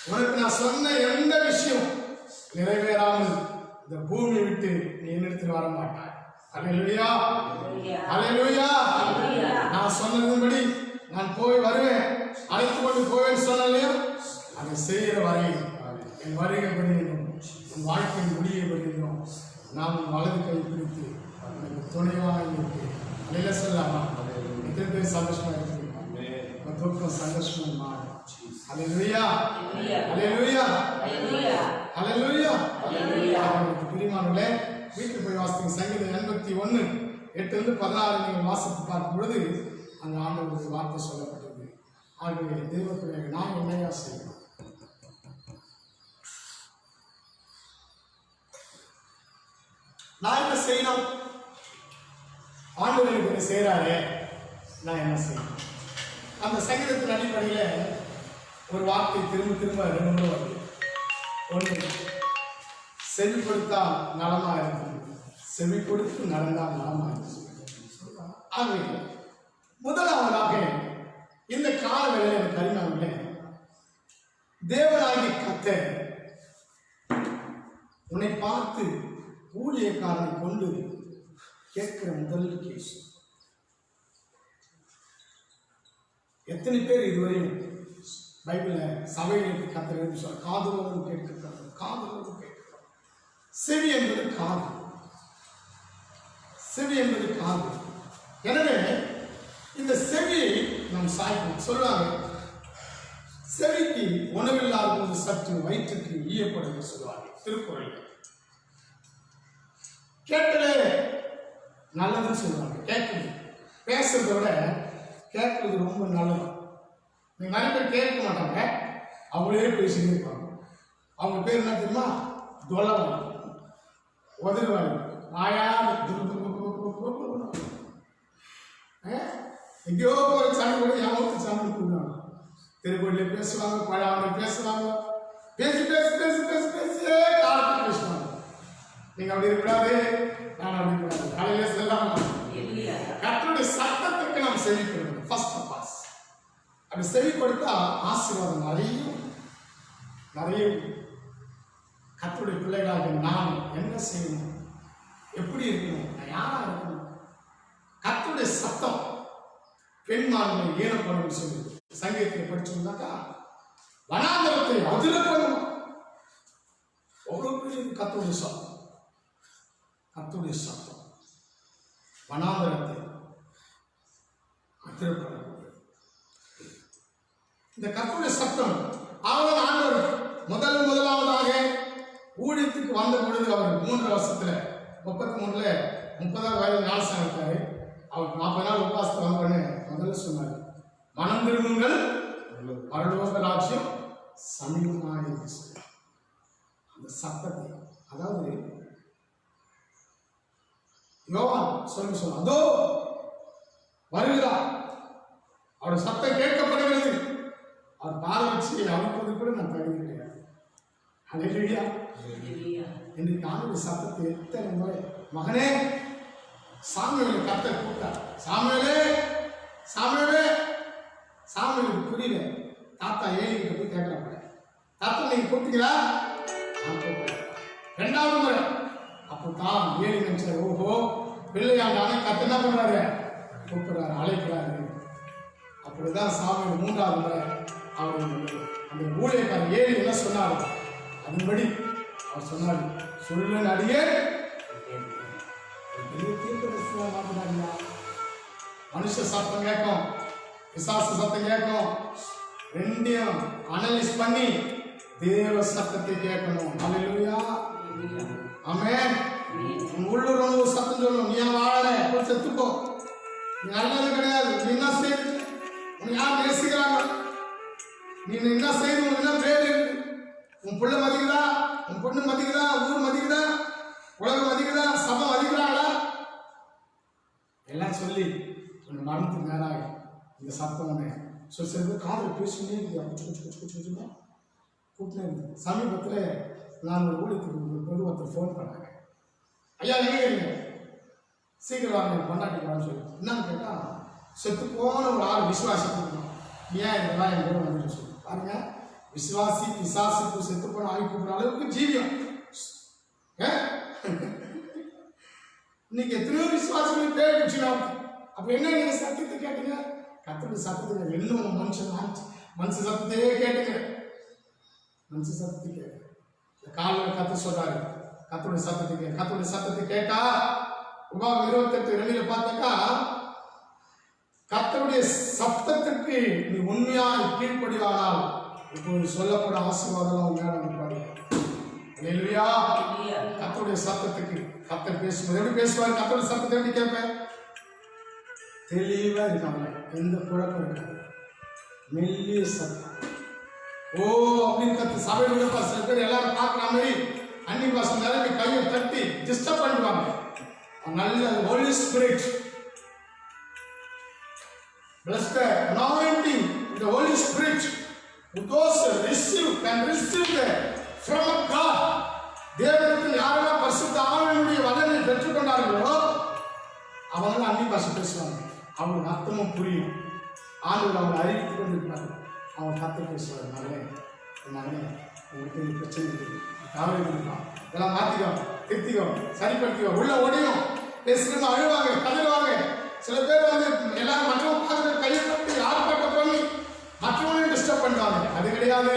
உனக்கு நான் சொன்ன எந்த விஷயம் நிறைவேறாமல் இந்த பூமியை விட்டு நீ என்னிடத்தில் வர மாட்டாய். அல்லேலூயா, அல்லேலூயா. நான் சொன்னதுபடி நான் போய் வருவேன், அழைத்து கொண்டு போவேன் சொன்னாலையா, அதை செய்கிற வரை என் வருகை பண்ணிடும், என் வாழ்க்கையின் முடியை பண்ணிடும், நான் வலது கை பிடித்து எனக்கு துணையாக இருப்பேன். அல்லேலூயா சொல்லாமா? எத்தனை பேர் சந்தோஷமா இருக்கு? துக்கம் சந்தோஷமா மாறும். அல்லேலூயா, அல்லேலூயா, அல்லேலூயா. பிரியமானவர்களே, வீட்டுக்கு போய் வாசிங்க. சங்கீதம் 81:8-16 நீங்கள் வாசித்து பார்க்கும் பொழுது அந்த ஆண்டவருடைய வார்த்தை சொல்லப்பட்டது. ஆகவே தெய்வ பிள்ளைகள், நான் என்னையா செய்யணும்? நான் என்ன செய்யணும்? ஆண்டவர் எனக்கு செய்யறாரு, நான் என்ன செய்யணும்? அந்த சங்கீதத்தின் அடிப்படையில் ஒரு வார்த்தை திரும்ப திரும்ப ரெண்டு வருது. ஒன்று, செவி கொடுத்தா நலமா இருக்கும், செவி கொடுத்து நடந்தால் நலமா இருக்கும். ஆகவே முதலாவதாக இந்த கால வேளையில் கரிமாவிலே தேவனாகி கர்த்தர் உன்னை பார்த்து ஊழியக்காரனை கொண்டு கேட்கிற முதல் கேஸ். எத்தனை பேர் இதுவரையும் பைபிள்ல சபைகளுக்கு கர்த்தர் சொல்ற காதுகளும் கேட்கிறார், காதுகளும் கேட்கிறார். செவி என்பது காது, செவி என்பது காது. எனவே இந்த செவியை நாம் சாய்ப்போம். சொல்லுவாங்க, செவிக்கு உணவில்லாத போது சற்று வயிற்றுக்கு ஈயப்படுது சொல்லுவாங்க திருக்குறள். கேட்கலே நல்லதுன்னு சொல்லுவாங்க. கேட்குது, பேசுறத விட கேட்கறது ரொம்ப நல்லது. நீங்க நிறைய பேர் கேட்க மாட்டாங்க, அவங்களே பேசிட்டே இருப்பாங்க. அவங்க பேர் என்ன தெரியுமா? தொலைவாய், உதறுவாய், வாயால் எங்கேயோ ஒரு சண்டை கூட யாமத்து சண்டை கொடுக்குறாங்க. திருப்பதியில பேசுவாங்க, பழாம பேசுவாங்க, பேசி பேசி பேசி பேசி பேசியே காலத்தை பேசுவாங்க. நீங்க அப்படி இருக்கக்கூடாது, நான் அப்படி இருக்கக்கூடாது. காலையில செல்லாம் கர்த்தருடைய சத்தத்துக்கு நாம் செவிக்கணும். First pass. அப்படி செவிப்படுத்தா ஆசீர்வாதம் நிறைய. கர்த்தருடைய பிள்ளைகளாக நான் என்ன செய்யணும், எப்படி இருக்கணும், நான் யாரா இருக்கணும்? கர்த்தருடைய சத்தம் பெண்மான்மை ஈனப்படும் சொல்லி சங்கீதத்தை படிச்சோம்னாக்கா வனாந்தரத்தை அதிரப்படும். ஒவ்வொரு கர்த்தருடைய சத்தம், கர்த்தருடைய சத்தம் வனாந்தரத்தை அதிரப்படும். இந்த கர்த்தருடைய சத்தம் அவர் ஆண்டவர் முதலாவதாக ஊழியத்துக்கு வந்த பொழுது அவர் 3 வருஷத்துல 33ல 30வது வயது ஞானஸ்நானம் எடுத்தாரு. அவர் 40 நாள் உபவாசத்தை வந்தோடனே முதல்ல சொன்னார், மனம் திரும்புங்கள், பரலோக ராஜ்யம் சமீபமாக இருக்கு. அந்த சத்தத்தை, அதாவது யோவான் சொல்ல அதோ வருகிறார், அவருடைய சத்தம் கேட்கப்படுகிறது. அவர் பால் வச்சு அனுப்புவது கூட நான் தகுதி கிடையாது. அல்லேலூயா. இன்றைக்கு ஆண்டவருடைய சத்தத்தை எத்தனை முறை மகனே சாமுவேலை கர்த்தர் கூப்பிட்டார். சாமுவேலே சாமுவேலே, சாமுவேலுக்கு புரியல. தாத்தா ஏலிகிட்ட போய் கேட்கறாங்க, தாத்தா நீங்க கூப்பிட்டீங்களா? நான் கூப்பிட்டேன். 2வது முறை அப்போ தான் ஏலி நினைச்சார், ஓஹோ பிள்ளையாண்டானே கர்த்தர் என்ன பண்றாரு, கூப்பிடுறாரு, அழைக்கிறாரு. அப்படிதான் சாமுவேல் 3வது முறை அவர் அந்த ஊழியக்காரர் ஏலி என்ன சொன்னார் அதன்படி அவர் சொன்னார், சொல்ல நடிகே மனுஷ சத்தம் கேட்கும், பிசாசு சத்தம் கேட்கும், ரெண்டையும் அனலைஸ் பண்ணி தேவ சத்தத்தை கேட்கணும். அல்லேலூயா. ஆமென். உள்ளூர் சத்தம் சொல்லணும், நீ வாழல போய் செத்துப்போ, நீ நல்லது கிடையாது, நீ என்ன செய்து, உன் யார் நேசிக்கிறாங்க, நீ என்ன செய்து, உனக்கு என்ன பேரு, உன் பிள்ளை மதிக்குதா, உன் பொண்ணு மதிக்குதா, ஊர் மதிக்குதா, உலகம் மதிக்குதா, சபை மதிக்கிறாங்களா, எல்லாம் சொல்லி உன் மரணத்துக்கு நேராக இந்த சத்தம் ஒன்று சொல்லி காதல் பேசினே கூப்பிட்டே இருந்தது. சமீபத்தில் நான் ஒரு ஊழியத்துக்கு ஒருத்தர் ஃபோன் பண்ணாங்க, ஐயா எங்கே இருக்கீங்க, சீக்கிரம் வாங்க கொண்டாட்டி போகலான்னு சொல்லி. என்னன்னு கேட்டால், செத்து போன ஒரு ஆள் விசுவாசி கூப்பிடணும், ஏன் இதெல்லாம் என் கூட வந்துட்டு சொல்லி பாருங்க. விசுவாசி பிசாசுக்கு செத்து போன ஆள் கூப்பிடுற அளவுக்கு ஜீவியம். இன்னைக்கு எத்தனையோ விசுவாசிகள் பேர் வச்சுக்கலாம். அப்ப என்ன நீங்க சத்தத்தை கேட்டீங்க, கர்த்தருடைய சத்தத்தை இன்னும் மனுஷ சத்தத்தையே கேட்டுங்க, மனுஷ சத்தத்தை கேட்க. காலையில் கத்து சொல்றாரு, கர்த்தருடைய சத்தத்தை கேட்டா உபாகம் 28:2 பார்த்தாக்கா, கர்த்தருடைய சத்தத்திற்கு நீ உண்மையாக கீழ்ப்படியானால் இப்போது சொல்லப்பட ஆசீர்வாதம் உண்மையான. அல்லேலூயா. கர்த்தருடைய சத்தத்துக்கு கர்த்தர் பேசுவார். எப்படி பேசுவார்? கர்த்தருடைய சத்தத்தை எப்படி கேட்பேன்? தெளிவா இருக்காங்க, எந்த குழப்பம் இருக்காது, மெல்லிய சத்தம். ஓ அப்படின்னு கத்து சபையில் சில பேர் எல்லாரும் பார்க்குற மாதிரி அன்னி பாசம் நிலைமை கையை தட்டி டிஸ்டர்ப் பண்ணுவாங்க. நல்ல holy spirit, bless the anointing, the Holy Spirit, those can receive from God. தேவனிடத்தில் யாரெல்லாம் பரிசுத்த ஆவியினுடைய வல்லமை பெற்றுக்கொண்டார்களோ அவங்க அன்னி பாஷை பேசுவாங்க, அவங்களுக்கு அர்த்தமும் புரியும். ஆண்டவர் அவங்க அறிவித்துக் கொண்டிருக்கிறார்கள், அவங்க கத்து பேசுவாங்க. மகனே உங்களுக்கு இந்த பிரச்சனை இருக்குது, காவல் இருக்கலாம், இதெல்லாம் மாற்றிக்கோ, திருத்திக்கோ, சரிப்படுத்திக்கோ, உள்ள ஒடியும் பேசுகிறவங்க அழுவாங்க, கதறுவாங்க. சில பேர் வந்து எல்லாரும் மற்றவங்க பார்த்து கையை கட்டி ஆர்ப்பாட்டம் பண்ணி மற்றவங்களையும் டிஸ்டர்ப் பண்ணுவாங்க. அது கிடையாது.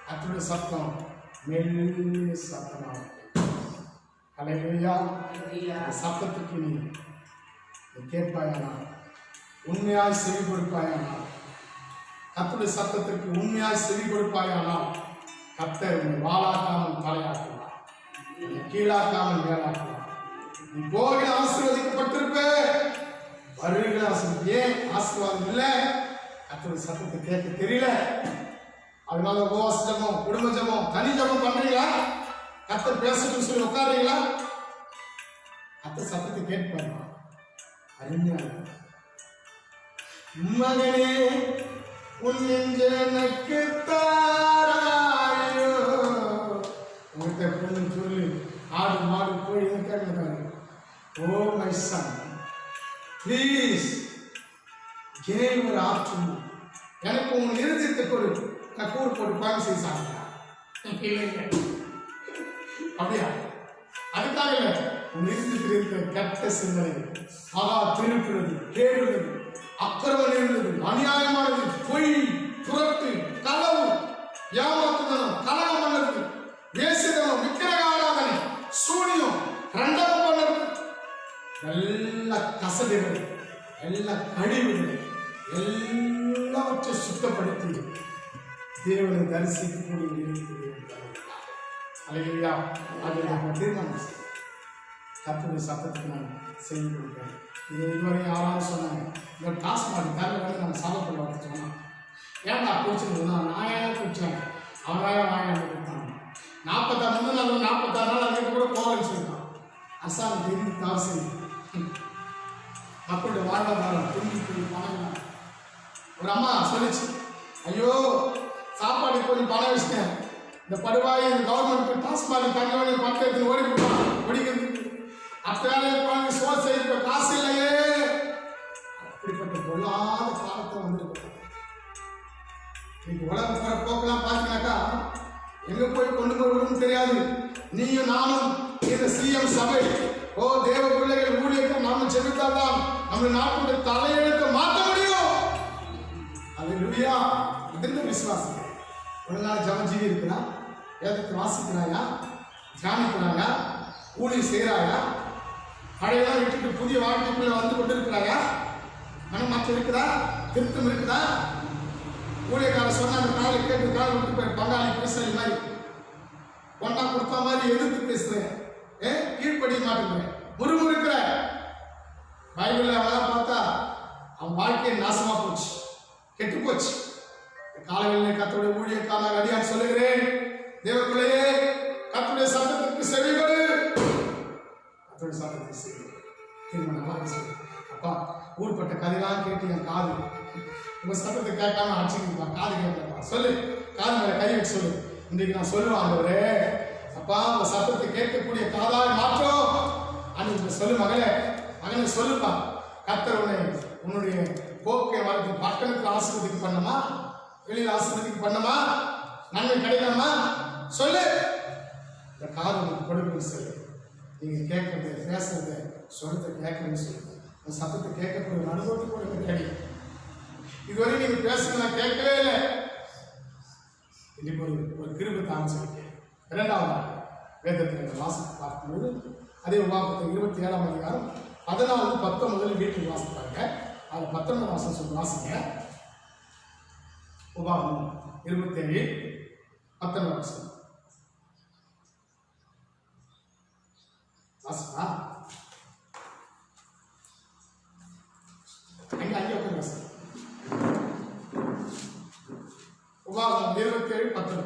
கர்த்தருடைய சத்தம் மெல்லிய சத்தமாக ஹல்லேலூயா. சத்தத்துக்கு நீ கேட்பாயானால், உண்மையாய் செவி கொடுப்பாயானால், கர்த்தருடைய சத்தத்திற்கு உண்மையாய் செவி கொடுப்பாயானால் கர்த்தர் உன்னை வாளாக்காமல் தலையாக்குவார், உன்னை கீழாக்காமல் மேலாக்குவார். நீ போகிற ஆசீர்வதிக்கப்பட்டிருப்ப, வருகிற ஏன் ஆசீர்வாதம் இல்லை? கர்த்தருடைய சத்தத்தை கேட்க தெரியல. அதனால உபவாச ஜபம், குடும்ப ஜபம், தனி ஜபம் பண்றீங்களா? கர்த்தர் பேசணும்னு சொல்லி உட்காருறீங்களா? கர்த்தர் சத்தத்தை கேட்பாருமா? அருமையா மகனே உன் நெஞ்ச எனக்கு தாராயோ. உங்கள்கிட்ட பொண்ணு சொல்லி ஆடு மாடு போய் கேட்க, oh my son please gave ஒரு ஆப்ஷன், எனக்கு உன் இருதயத்தை கொடு, நான் கூறு போட்டு பயணம் செய்ய சாப்பிட்டேன் அப்படியா? அதுக்காக இல்லை, உன் இருதயத்தில் இருக்கிற கெட்ட சிந்தனை, திருப்புறது, கேடுவது, அக்கிரமம் இருந்தது, அநியாயமானது, பொய், புரட்டு, களவு, ஏமாத்துதனம், கலகம் பண்ணது, வேசிதனம், விக்கிரக ஆராதனை, சூனியம், ரெண்டகம் பண்ணது, எல்லா கசடுகள், எல்லா கழிவுகள் எல்லாவற்றை சுத்தப்படுத்தி தேவனை தரிசிக்கக்கூடிய அல்லேலூயா. அதை நான் தீர்மானம் செய்ய கர்த்தருடைய சத்தத்துக்கு நான் செய்து கொடுப்பேன். இது இதுவரை யாராவது சொன்னாங்க, இந்த டாஸ்மாக் தேவை வந்து நம்ம சாப்பிட்டு பார்த்து சொன்னோம், ஏன் நான் குடிச்சிருந்தா நான் ஏன் குடித்தேன், அவனாக வாங்கி கொடுத்தாங்க. 46 நாள் 46 நாள் அதுக்கு கூட போகலன்னு சொல்லிட்டான். அரசாங்கம் தெரிந்து தவறு செய்யும், மக்களுடைய வாழ்வாதாரம் திரும்பி பணம். ஒரு அம்மா சொல்லிச்சு, ஐயோ சாப்பாடு கொஞ்சம் பணம் வச்சுட்டேன், இந்த படுவாய் இந்த கவர்மெண்ட் டாஸ்மாக் தண்ணி வழி பக்கத்தில் ஓடி போட்டான், ஓடிக்கிறதுக்கு அத்தனை சோறு செய்ய காசு இல்லையே. அப்படிப்பட்ட பொல்லாத காலத்தை வந்திருக்கு. இன்னைக்கு உலகம் போற போக்கெல்லாம் பார்த்தீங்கன்னாக்கா எங்க போய் கொண்டு போய் விடும் தெரியாது. நீயும் நானும் இந்த சிஎம் சபை, ஓ தேவ பிள்ளைகள் ஊழியர்கள் நாம செலுத்தாதான் நம்ம நாட்டுடைய தலையெழுத்தை மாற்ற முடியும். அல்லேலூயா. இதுல விசுவாசம். ஒரு நாள் ஜபஜீவி இருக்கிறா, வேதத்தை வாசிக்கிறாயா, தியானிக்கிறாயா, ஊழியம் செய்கிறாயா, பழையெல்லாம் விட்டுட்டு புதிய வாழ்க்கைக்குள்ள வந்து கொண்டு இருக்கிறாயா, மனமாற்றம் இருக்குதா, திருத்தம் இருக்குதா? ஊழியக்கார சொன்ன அந்த காலை கேட்டு காலை விட்டு போய் பங்காளி பேசுற மாதிரி ஒன்னா கொடுத்த மாதிரி எதிர்த்து பேசுறேன், கீழ்ப்படிய மாட்டேங்கிறேன், முறுமுறுக்கிற. பைபிள்ல அவெல்லாம் பார்த்தா அவன் வாழ்க்கையை நாசமா போச்சு, கெட்டு போச்சு. காலையில் கர்த்தருடைய ஊழியக்காரனாக அடியான் சொல்லுகிறேன், தேவப்பிள்ளையே கர்த்தருடைய சத்தத்திற்கு செவிகொடு, கர்த்தருடைய சத்தத்தை செவி. திருமணம் அப்பா ஊர்பட்ட கதையெல்லாம் கேட்டு என் காது உங்க சத்தத்தை கேட்காம அடிச்சுக்கிட்டு காது கேட்கப்பா சொல்லு, காது மேல கை வச்சு சொல்லு. இன்றைக்கு நான் சொல்லுவேன், ஆண்டவரே அப்பா உங்க சத்தத்தை கேட்கக்கூடிய காதாய் மாற்றோம் அன்னைக்கு சொல்லு. மகளே மகனை சொல்லுப்பா, கர்த்தர் உன்னுடைய போக்கை வளர்த்து பட்டணத்தில் ஆசீர்வதிக்கு பண்ணமா, வெளியில் ஆசீர்வதிக்கு பண்ணமா, நன்மை கிடைக்கணுமா சொல்லு. இந்த காது உங்களுக்கு கொடுக்கணும்னு சொல்லு. நீங்க கேட்கறது பேசுறது சொல்றதை கேட்கணும்னு சொல்லு. அந்த சத்தத்தை கேட்கக்கூடிய அனுபவத்தை கூட கிடைக்கும். இதுவரை நீங்க பேசுறத கேட்கவே இல்லை. இன்னைக்கு ஒரு கிருபை தான் சொல்லிட்டேன். 2வது வேதத்தில் வாசித்து பார்க்கும்போது அதே உபாகமம் 27ஆம் அதிகாரம் 14-19 வீட்டில் வாசிப்பாங்க. அது 19 வாசம் சொல்லி வாசிங்க. உபாகமம் 27:19 வாசம் வாசிப்பா. அங்கே உட்காந்து வாசி. உபாகமம் 27:19.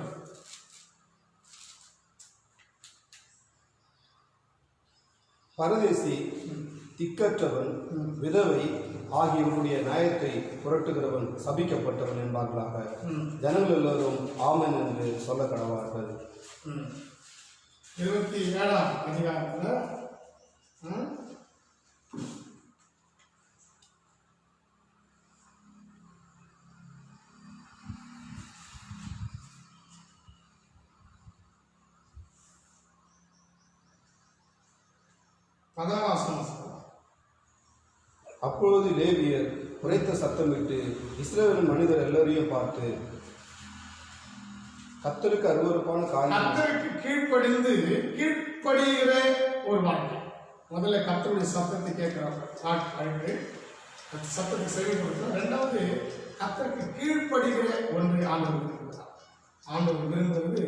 பரதேசி, திக்கற்றவன், விதவை ஆகியவனுடைய நியாயத்தை புரட்டுகிறவன் சபிக்கப்பட்டவன் என்பார்களாக. ஜனங்கள் எல்லோரும் ஆமென் என்று சொல்ல கடவார்கள். 27ஆம் அதிகாரத்தில் 14 அப்பொழுது லேவியர் உரைத்த சத்தமிட்டு இஸ்ரவேலின் மனிதர் எல்லோரையும் பார்த்து, கர்த்தருக்கு அருவருப்பான காரியம், கர்த்தருக்கு கீழ்ப்படிந்து கீழ்ப்படுகிற ஒரு வாழ்க்கை. முதல்ல கர்த்தருடைய சத்தத்தை கேட்கிறாங்க, சத்தத்தை செவி கொடுக்கிறோம். ரெண்டாவது கர்த்தருக்கு கீழ்ப்படுகிற ஒன்றை ஆண்டவர் விரும்புகிறார். ஆண்டவர் விரும்புவது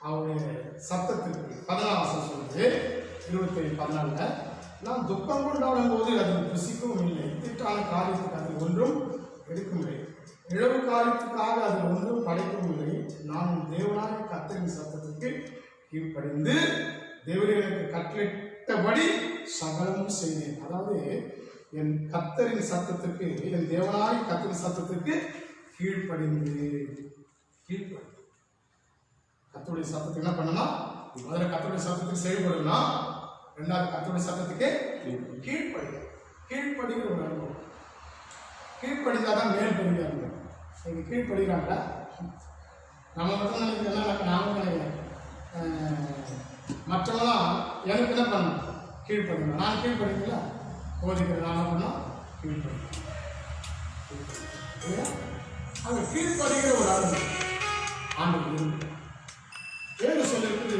அவருடைய சத்தத்திற்கு. 14 சொல்லுது, 27:14, நான் துக்கம் கொண்டாடும் போது அதில் புசிக்கவும் இல்லை, திட்டான காரியத்துக்கு அதில் ஒன்றும் எடுக்கும் இல்லை, இழவு காரியத்துக்காக அதில் ஒன்றும் படைக்கவும் இல்லை, நான் தேவனாக கர்த்தரின் சத்தத்துக்கு கீழ்ப்படிந்து தேவரே எனக்கு கட்டளையிட்டபடி சகலமும் செய்தேன். அதாவது என் கர்த்தரின் சத்தத்துக்கு, என் தேவனாய் கர்த்தரின் சத்தத்துக்கு கீழ்ப்படிந்து கர்த்தருடைய சத்தத்துக்கு என்ன பண்ணணும்? முதல்ல கர்த்தருடைய சத்தத்துக்கு செயல்படணும். ரெண்டாவது கர்த்தருடைய சத்தத்துக்கு கீழ்ப்படுகிற ஒரு அனுபவம். கீழ்ப்படிந்தாதான் மேல் படுகிறாங்க. நீங்க கீழ்ப்படுகிறாங்களா? நம்ம மட்டும் நினைக்கிறேன், நானும் நினைக்கிறேன், மற்றவங்களாம் எனக்கு என்ன பண்ணணும்? கீழ்ப்படுங்க. நான் கீழ்ப்படுங்களா? போதிக்கிறேன், நான் என்ன பண்ணோம்? கீழ்ப்படுங்க. அங்க கீழ்ப்படுகிற ஒரு அனுபவம் ஆண்டு ஏழு சொல்லிருக்கு.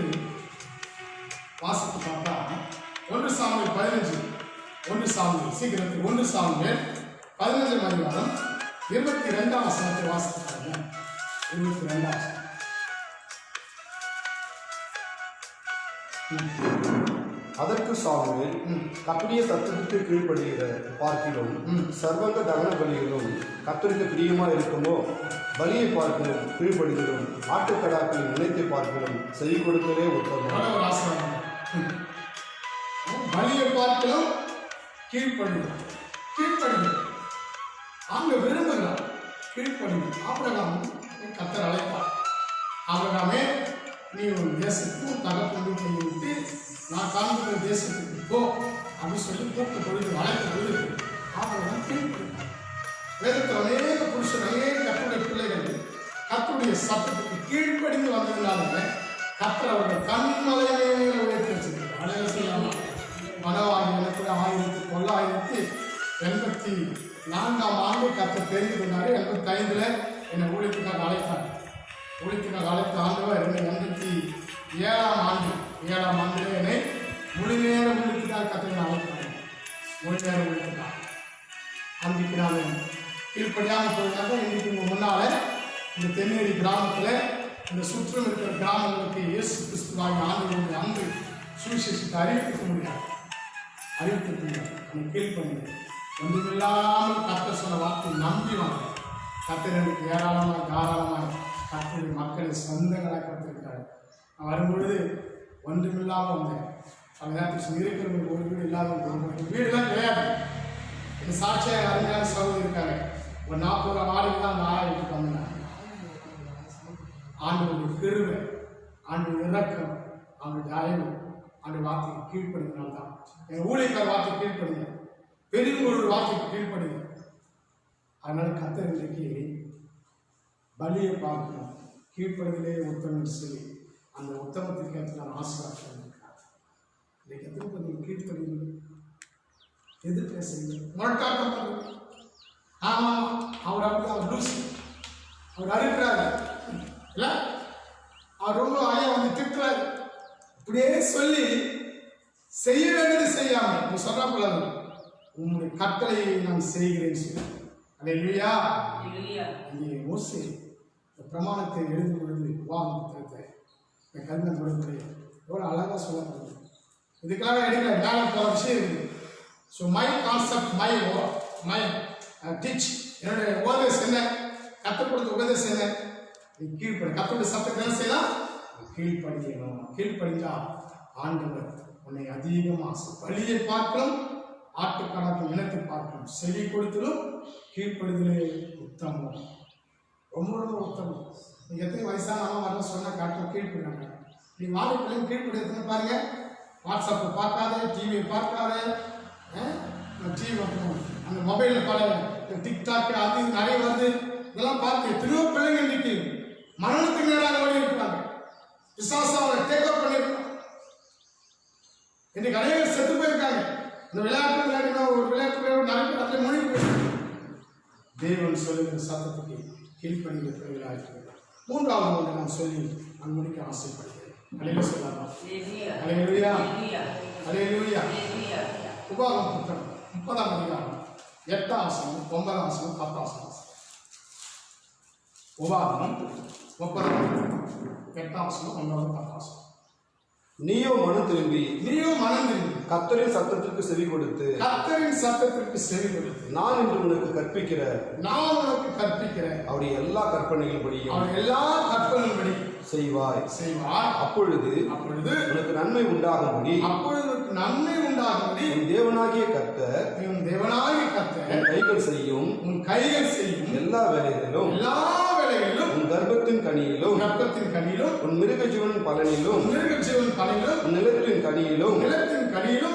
வாசித்து பார்த்தா 1 சாமுவேல் 15, 1 சாமுவேல் சீக்கிரத்தில் 1 சாமுவேல் 15 அதிகாரம் 22 வசனத்தை வாசித்தாங்க. 22 அதற்கு சாமுவேல், கர்த்தருடைய சத்தத்துக்கு கீழ்ப்படுகிற பார்க்கிலும் சர்வங்க தகன பலிகளும் கர்த்தருக்கு பிரியமா இருக்குமோ பலியை பார்க்கலும் கீழ்ப்படுகிறோம், ஆட்டுக்கடாக்களின் நினைத்தை பார்க்கலும் செய்ய கொடுக்கவே உத்தமம். பலியை பார்க்கலும் கீழ்ப்படுகிறோம். அங்க விரும்புகிறார் கீழ்ப்படுகிறோம். ஆபிரகாம் கர்த்தர் அழைத்தார், ஆபிரகாமே நீ ஒரு தேசத்துக்கும் தகப்பன் வீட்டை விட்டு நான் காண்பிக்கிற தேசத்துக்கு போ அப்படின்னு சொல்லி கூப்பிட்டு பொழுது அழைத்த பொழுது ஆபிரகாம் கீழ்ப்படுகிறார். வேதத்தில் அநேக புருஷர், அநேக கர்த்தருடைய பிள்ளைகள் கர்த்தருடைய சத்தத்துக்கு கீழ்ப்படிந்து வந்ததுனால கர்த்தர் அவர்கள் கண்மலையை மேல உயர்த்தி வச்சிருக்கிறார். அழக செய்யாம மனவாகி எனக்கு 1984 ஆண்டு கர்த்தர் தெரிந்து கொண்டாரு. 85 என்னை ஊழியத்துக்காக அழைத்தார். ஊழியத்துக்காக அழைத்த ஆண்டவர் என்னை 87ஆம் ஆண்டிலே என்னை முழு நேர ஊழியத்துக்காக கர்த்தர் அழைத்தார். முழு நேர ஊழியத்துக்காக அன்றைக்கு நான் கீழ்ப்படியாமல் போயிருந்தாங்க. இன்றைக்கு உங்க முன்னால இந்த தென்னேரி கிராமத்தில் இந்த சுற்றும் இருக்கிற கிராமங்களுக்கு இயேசு கிறிஸ்துவாகிய ஆண்டவருடைய அன்பு சுவிசேஷத்தை அறிவிக்க முடியாது. அந்த கீழ்ப்படிந்து ஒன்றுமில்லாமல் கர்த்தர் சொன்ன வார்த்தை நம்பி வாங்க. கர்த்தர் எனக்கு ஏராளமாக தாராளமாக கர்த்தருடைய மக்களை சொந்தங்களாக கற்றுருக்கிறார். நான் வரும்பொழுது ஒன்றுமில்லாமல் வந்தேன். பல நேரத்தில் இருக்கிறவங்களுக்கு ஒரு வீடு இல்லாதவங்க வீடுலாம் கிடையாது. இது சாட்சியாக அருமையான சகோதரி இருக்காங்க. ஒரு 40 ஆளுக்கு தான் அந்த ஆலயத்துக்கு வந்தாங்க. ஆண்டவருடைய கிருபை, ஆண்டவருடைய இரக்கம், ஆண்டு தயவு, ஆண்டு வார்த்தைக்கு கீழ்ப்படுத்தினால்தான். எங்கள் ஊழியக்கார வார்த்தை கீழ்ப்படுங்க, பெரியவங்களோட வார்த்தைக்கு கீழ்ப்படுங்க. அதனால கர்த்தர் இன்றைக்கு பலியை பார்க்கணும், கீழ்ப்படுதலே உத்தமம் என்று சொல்லி அந்த உத்தமத்துக்கு ஏற்ற நான் ஆசீர்வாதம் இருக்கிறார். இன்றைக்கு எத்தனை கொஞ்சம் கீழ்ப்படுங்க, எது பேசுறீங்க, முரட்டாட்டம் பண்ணுங்க. ஆமாம், அவர் அப்படி அவர் லூசி, அவர் அறுக்கிறாரு இல்ல, அவர் ரொம்ப ஐயா வந்து திட்டுறாரு. இப்படியே சொல்லி செய்ய வேண்டியது செய்யாம நீ சொல்ற போல உங்களுடைய கட்டளையை நான் செய்கிறேன் சொல்லி அல்லேலூயா. இங்கே மோசே பிரமாணத்தை எழுதும் பொழுது உபாகம புத்தகத்தை என் கண்கள் தொடர்புடைய எவ்வளோ அழகாக சொல்லப்படுது. இதுக்கெல்லாம் எடுக்கல, மேலே போகிற விஷயம் இருக்குது. So my concept, my teach, என்னுடைய உபதேசம் என்ன, கற்றுக் கொடுத்த உபதேசம் என்ன, நீ கீழ்ப்படி. கத்தோட சத்தத்தை என்ன செய்யலாம், கீழ்ப்படியணும். கீழ்ப்படிஞ்சா ஆண்டவர் உன்னை அதிகமாக பலியை பார்க்கணும், ஆட்டுக்கணக்கு இனத்தை பார்க்கணும், செவி கொடுத்தலும் கீழ்ப்படுதலே உத்தமம், ரொம்ப ரொம்ப உத்தமம். நீங்கள் எத்தனை வயசான வரலாம் சொன்னால் காட்ட கீழ்ப்படுறாங்க. நீங்கள் வாழை பிள்ளைங்க கீழ்ப்படுத்துன்னு பாருங்க. வாட்ஸ்அப்பை பார்க்காத, டிவியை பார்க்காத, டிவி அந்த மொபைலில் பல டிக்டாக் அது நிறைய வருது, இதெல்லாம் பார்த்து எத்தனையோ பிள்ளைங்க இன்னைக்கு மரணத்துக்கு நேராக ஓடி இருக்காங்க. விசுவாசம் அவரை டேக் அப் பண்ணிருக்காங்க. இன்றைக்கு அநேகர் செத்து போயிருக்காங்க. இந்த விளையாட்டு விளையாடினா ஒரு விளையாட்டு நிறைய அதில் மொழி போயிருக்காங்க. தேவன் சொல்லுகிற சத்தத்துக்கு கீழ்ப்பணிந்த பிள்ளைகளாக இருக்கிறார். மூன்றாவது ஒன்று நான் சொல்லி நான் முடிக்க ஆசைப்படுகிறேன். அலையில சொல்லலாம். அலையிலுயா, அலையிலுயா. உபாகம் புத்தகம் 30ஆம் அதிகாரம் 8ஆம் வசனம், 9ஆம் வசனம், 10ஆம் வசனம். உபாகம் 30ஆம் அதிகாரம் 8ஆம் வசனம், 9ஆம் 10ஆம் வசனம். நீயோ மனம் திரும்பி கர்த்தரின் சத்தத்திற்கு செவி கொடுத்து நான் இன்று உனக்கு கற்பிக்கிற அவருடைய எல்லா கற்பனைகளின்படி செய்வாய். அப்பொழுது உனக்கு நன்மை உண்டாகும்படி உன் தேவனாகிய கர்த்தர் உன் கைகள் செய்யும் எல்லா வேலைகளிலும் உன் கர்ப்பத்தின் கனியிலும் உன் மிருக ஜீவன் பலனிலும் உன் நிலத்தின் கனியிலும்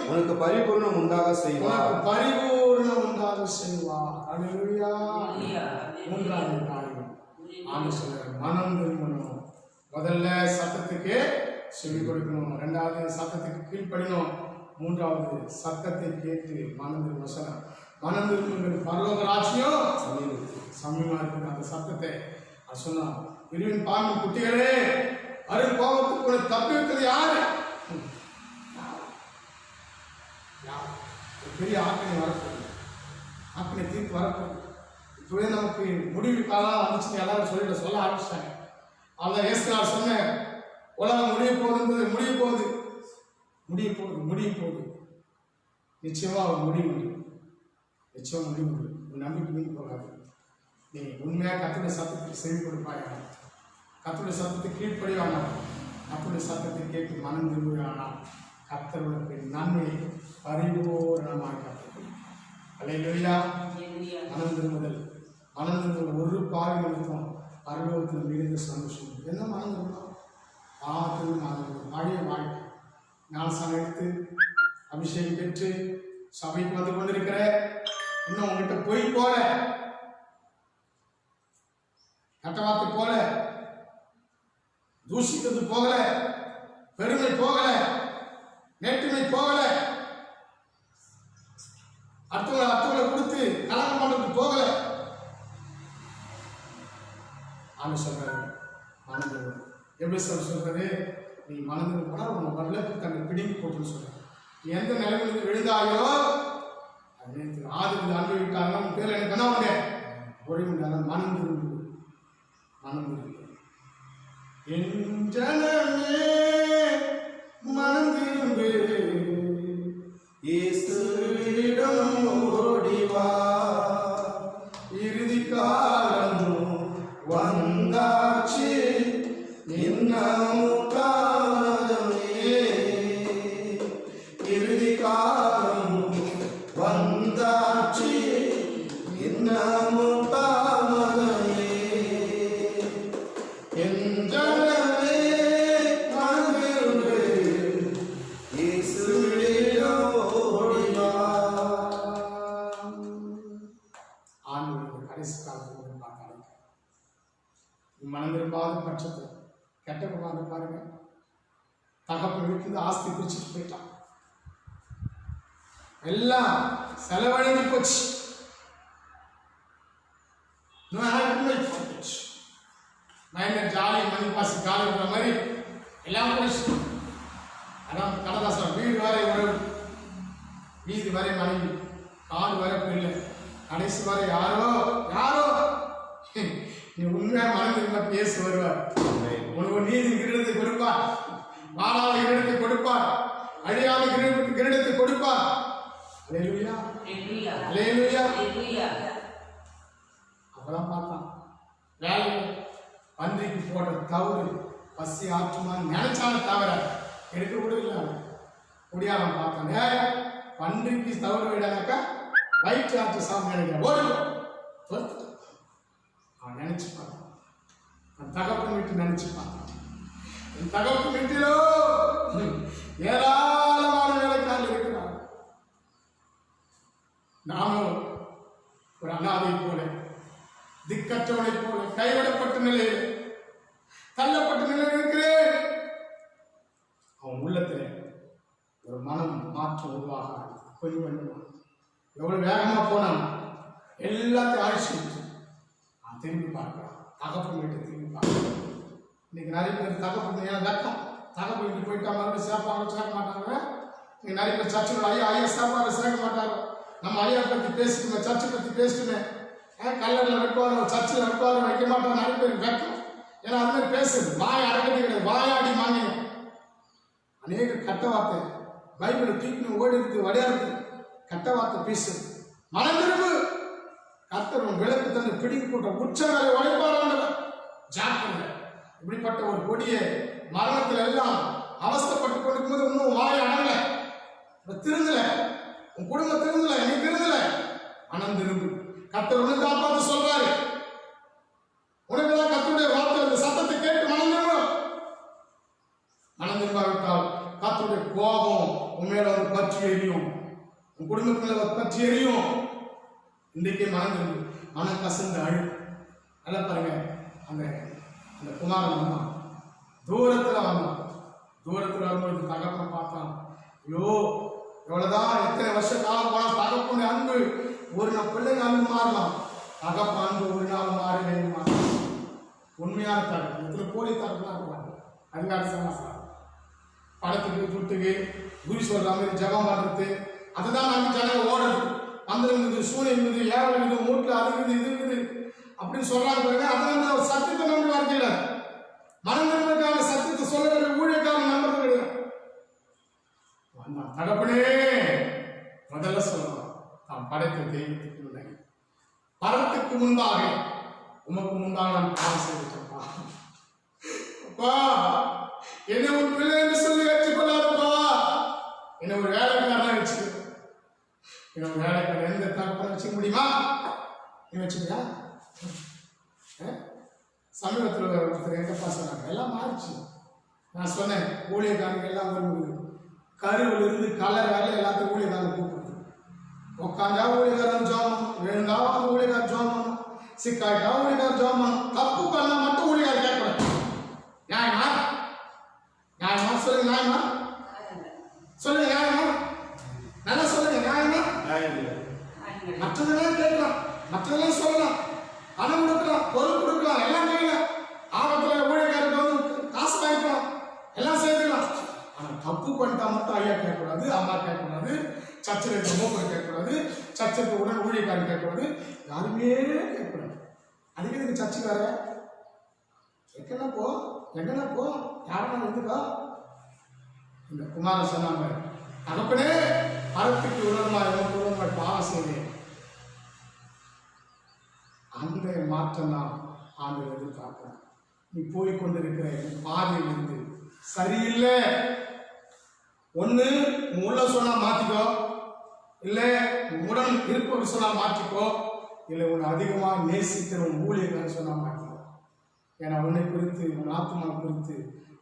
உனக்கு பரிபூர்ணம் உண்டாக செய்வார். மூன்றாவது காரியம் ஆண்டு சொல்ற மனம் திரும்பணும். முதல்ல சத்தத்துக்கு செவி கொடுக்கணும், இரண்டாவது சத்தத்துக்கு கீழ்ப்படினோம், மூன்றாவது சத்தத்தை கேட்டு மனம் திரும்ப. மனம் திரும்புங்கள், பரலோக ராஜ்யம் சமயமா இருக்கு. அந்த சத்தத்தை சொன்னா பிரிவின் பாம்பு குட்டிகளே அருள் கோபத்துக்கு உனக்கு தப்பி வைக்கிறது யாரு? பெரிய ஆக்கணை வரப்போகுது, ஆக்கணை தீர்ப்பு வரப்போகுது. இப்பவே நமக்கு முடிவு காலம் வந்துச்சுன்னு எல்லாரும் சொல்ல ஆரம்பிச்சிட்டாங்க. அதான் ஏசுனார் சொன்ன உலகம் முடிய போகுது. நிச்சயமா முடிவு நம்பிக்கை மீன் போகாது. நீ உண்மையாக கர்த்தருடைய சத்தத்துக்கு செவி கொடுப்பாயா, கர்த்தருடைய சத்தத்துக்கு கீழ்ப்படிவானா, கர்த்தருடைய சத்தத்தை கேட்டு மனம் திரும்புவானா, கர்த்தருடைய நன்மை பரிபூரணமாக கர்த்தர். அல்லேலூயா. மனம் திரும்புதல் ஒரு பாவி நிமித்தம் பரலோகத்தில் மிகுந்த சந்தோஷம். என்ன மனம் திரும்பும்? பழைய வாழ்க்கை ஞானஸ்நானம் எடுத்து அபிஷேகம் பெற்று சபைக்கு வந்து கொண்டிருக்கிற, இன்னும் உங்ககிட்ட போய் போல, கட்டவாத்து போல, தூசித்தது போகல, பெருமை போகல, நேற்றுமை போகல, அடுத்தவங்களை கொடுத்து கலகம் பண்றது போகல. ஆண்டு சொல்றாரு மனது எப்படி சொல்றது? நீ மனது போனா உன் வரலுக்கு தன்னை பிடிங்கி போட்டுன்னு சொல்ற. நீ எந்த நிலைமைக்கு விழுந்தாயோ ஆதிக்கு அனுபவிட்டாங்க பேர் எனக்கு என்ன உண்டு ஒரு மனம் திரும்பு. என் ஜனமே மனம் திரும்பு, இயேசுவிடம் ஓடி வா, இறுதி காலம் வந்தாச்சு, இன்னமும் தாமதமே, இறுதி காலம் வந்தாச்சு, இன்னமும் தாமதமே. என் ஜனமே மனதிரும்பு, இயேசுவிடம் ஓடி வா. ஆண்டவருடைய கடைசி காலத்தில் பார்த்தாங்க. மனம் திரும்பாத பட்சத்தில் கெட்ட உட்காந்து பாருங்க, தகப்பன் வீட்டில் ஆஸ்தி பிரிச்சுட்டு போயிட்டான், எல்லாம் செலவழிஞ்சு போச்சு, ஜாலி மணி பாசி காலைன்ற மாதிரி எல்லாம் போயிடுச்சு. அதான் கடதாசம் வீடு வரை உறவு, வீதி வரை மனைவி, காடு வரை பிள்ளை, கடைசி வரை யாரோ நீ உண்மையா மனதிரும்ப பேச வருவார். உனக்கு நீதி கிரீடத்தை கொடுப்பார், வாழாத கிரீடத்தை கொடுப்பார், அழியாத கிரீடத்தை கொடுப்பார். அல்லேலூயா, அல்லேலூயா. அப்பதான் பார்த்தான் வேலை பன்றிக்கு போடுற தவறு பசி ஆற்றுமா நினைச்சான தவிர எடுக்க கூட இல்லை. முடியாம பார்த்தான், பன்றிக்கு தவறு விடாக்கா வயிற்று ஆற்று சாமி நினைக்கிறேன். அவன் நினைச்சு பார்த்தான், என் தகப்பன் வீட்டு நினைச்சு பார்த்தான். என் தகப்பன் வீட்டிலோ ஏராளமான வேலைக்காரர்கள் இருக்கிறார். நானும் ஒரு அனாதை போல, திக்கற்றவனை போல, கைவிடப்பட்ட நிலையில், தள்ளப்பட்ட நிலையில் இருக்கிறேன். அவன் உள்ளத்தில் ஒரு மனம் மாற்றம் உருவாக கொஞ்சம் கொஞ்சமா எவ்வளவு வேகமா போனான் எல்லாத்தையும் அழிச்சுட்டு நான் திரும்பி பார்க்கலாம். தகப்பன் வீட்டை திரும்பி பார்க்கலாம். இன்னைக்கு நிறைய பேர் தகப்பன் ஏன் வெக்கம் தகப்பன் வீட்டுக்கு போயிட்டா மறுபடியும் சேர்ப்பாங்க சேர்க்க மாட்டாங்க. இன்னைக்கு நிறைய பேர் சர்ச்சையோட ஐயா சேர்ப்பாங்க சேர்க்க மாட்டாங்க. நம்ம ஐயா பத்தி பேசிட்டுமே சர்ச்சை பத்தி பேசிட்டுமே கல்லூரில் வைப்பாரு சர்ச்சில் வைப்பாரு வைக்க மாட்டாங்க. நிறைய பேர் வெக்கம். ஏன்னா அது மாதிரி பேசுது வாய் அடக்கடி கிடையாது. வாயாடி மாங்கின அநேக கட்ட வார்த்தை பைபிளை தூக்கி ஓடி இருக்கு வடையாடுது. கட்ட வார்த்தை பேசுது. மனம் திரும்பு கர்த்தர் விளக்கு தந்து பிடிக்கு போட்ட உச்சங்களை உழைப்பார். ஜாக்கிரதை. இப்படிப்பட்ட ஒரு கொடிய மரணத்தில் எல்லாம் அவஸ்தைப்பட்டு கொண்டிருக்கும்போது இன்னும் வாய் அடங்கல, திருந்தல, உன் குடும்பம் திருந்தல, நீ திருந்தல, மனம் திரும்பு. கர்த்தர் உனக்கு தான் பார்த்து சொல்றாரு. உனக்குதான் கர்த்தருடைய வார்த்தை இந்த சத்தத்தை கேட்டு மனம் திரும்ப. மனம் திரும்பாவிட்டால் கர்த்தருடைய கோபம் உன் மேல வந்து பற்றி எரியும், உன் குடும்பத்துல பற்றி எரியும். இன்றைக்கே மனம் திரும்பு. மனம் கசந்து அழு. நல்லா பாருங்க. அந்த அந்த குமாரன் வந்தான், தூரத்துல வந்தான். தூரத்துல வரும்போது தகப்பன் பார்த்தான். ஐயோ எவ்வளவுதான் எத்தனை வருஷ காலம் போனா தகப்பன் அன்பு ஒரு நாள் பிள்ளைங்க அன்பு மாறலாம். தகப்பன் அன்பு ஒரு நாள் மாறி மாறலாம். உண்மையான தகவல் எத்தனை போலி தகவலாம் இருப்பாங்க. அதிகார சமாசாரம் படத்துக்கு துட்டுக்கு குரு சொல்ற மாதிரி ஜபம் பண்றது அதுதான் நம்ம ஜனங்க ஓடுறது. மந்திரம் இருக்குது, சூனியம் இருக்குது, ஏவல் இருக்குது, மூட்டில் அது இருக்குது இது இருக்குது அப்படின்னு சொல்றாங்க பாருங்க. அது வந்து ஒரு சத்தியத்தை நம்பி வாழ்க்கையில மனதிற்கான சத்தியத்தை சொல்ல வேண்டிய ஊழியக்காரன் நம்புறது கிடையாது. தகப்பனே முதல்ல சொல்லலாம் நாம் படைத்த தெய்வத்துக்கு முன்னாடி பரத்துக்கு முன்பாக உமக்கு முன்பாக நாம் பாவம் செய்துட்டோம்ப்பா. அப்பா என்னை உன் பிள்ளை என்று சொல்லி ஏற்றுக்கொள்ளாதப்பா. என்னை ஒரு வேலைக்காரனா வச்சுக்க. என்ன ஒரு வேலைக்காரன் எந்த தகப்பனை வச்சுக்க முடியுமா? நீ வச்சுக்கியா? சமீபத்தில் ஒருத்தர் எங்கப்பா சொன்னாங்க எல்லாம் மாறிச்சு. நான் சொன்னேன் ஊழியக்காரங்க எல்லாம் வரும்போது கருவில் இருந்து கலர் வேலை எல்லாத்தையும் ஊழியக்காரன் கூப்பிடுது. உட்காந்தா ஊழியக்காரன் ஜோமம், வேணுந்தா அந்த ஊழியக்காரன் ஜோமம், சிக்காயிட்டா ஊழியக்காரன் ஜோமம். தப்பு பண்ணா மட்டும் ஊழியக்காரன் கேட்கக்கூடாது. நியாயமா? நியாயமா சொல்லுங்க. நியாயமா சொல்லுங்க. நியாயமா? நல்லா சொல்லுங்க. நியாயமா? மற்றதெல்லாம் கேட்கலாம், மற்றதெல்லாம் சொல்லலாம், பணம் கொடுக்கலாம், பொருள் கொடுக்கலாம், எல்லாம் செய்யலாம். ஆபத்துல ஊழியக்காரருக்கு வந்து காசு வாங்கிக்கலாம், எல்லாம் செய்யலாம். ஆனா தப்பு பண்ணிட்டா மட்டும் ஐயா கேட்கக்கூடாது, அம்மா கேட்கக்கூடாது, சர்ச்சில் இருக்க மூப்பர் கேட்கக்கூடாது, சர்ச்சுக்கு உடன் ஊழியக்காரன் கேட்கக்கூடாது, யாருமே கேட்கக்கூடாது. அதுக்கு இதுக்கு சர்ச்சுக்கார எங்கன்னா போ, எங்கன்னா போ, யாரும் இருந்துக்கோ. இந்த குமாரன் சொன்னாங்க தகப்பனே அறத்துக்கு உணர்வாய் பாவம் செய்தேன். அந்த மாற்றம் தான் ஆண்டு எதிர்பார்க்கிறேன். நீ போய்கொண்டிருக்கிற பாதையில் இருந்து சரியில்லை. ஒண்ணு உள்ள சொன்னா மாத்திக்கோ, இல்ல உடன் இருப்பவர் சொன்னா மாற்றிக்கோ, இல்லை உன்னை அதிகமா நேசிக்கிற உன் ஊழியர்கள் சொன்னா மாற்றிக்கோ. ஏன்னா உன்னை குறித்து உன் ஆத்மா குறித்து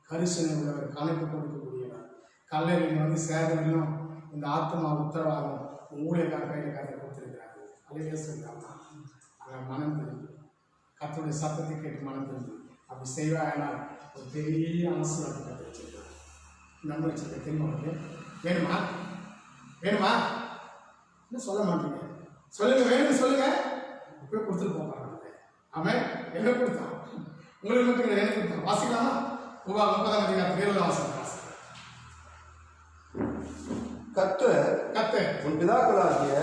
கரிசனை உள்ளவர், கணக்கு கொடுக்கக்கூடியவர். கல்லறையில் வந்து சேதனையும் இந்த ஆத்மா உத்தரவாதம் உன் ஊழியக்கார கையில கதை கொடுத்திருக்கிறாரு. அலையே சொல்றாங்க. மனம் திரும்பு, கர்த்தருடைய சத்தத்தை கேட்டு மனம் திரும்பு. அப்படி செய்வானால் ஒரு பெரிய ஆசீர்வாதத்தை கர்த்தர் வச்சிருக்காரு. நம்ம வச்சிருக்க திரும்ப வேணுமா? வேணுமா? என்ன சொல்ல மாட்டீங்க? சொல்லுங்க. வேணும்னு சொல்லுங்க. இப்பவே கொடுத்துட்டு போவாங்க. ஆமாம், என்ன கொடுத்தான்? உங்களுக்கு மட்டும் என்ன கொடுத்தான்? வாசிக்கலாமா? 30 வாசம். கர்த்தர் உன் பிதாக்களாகிய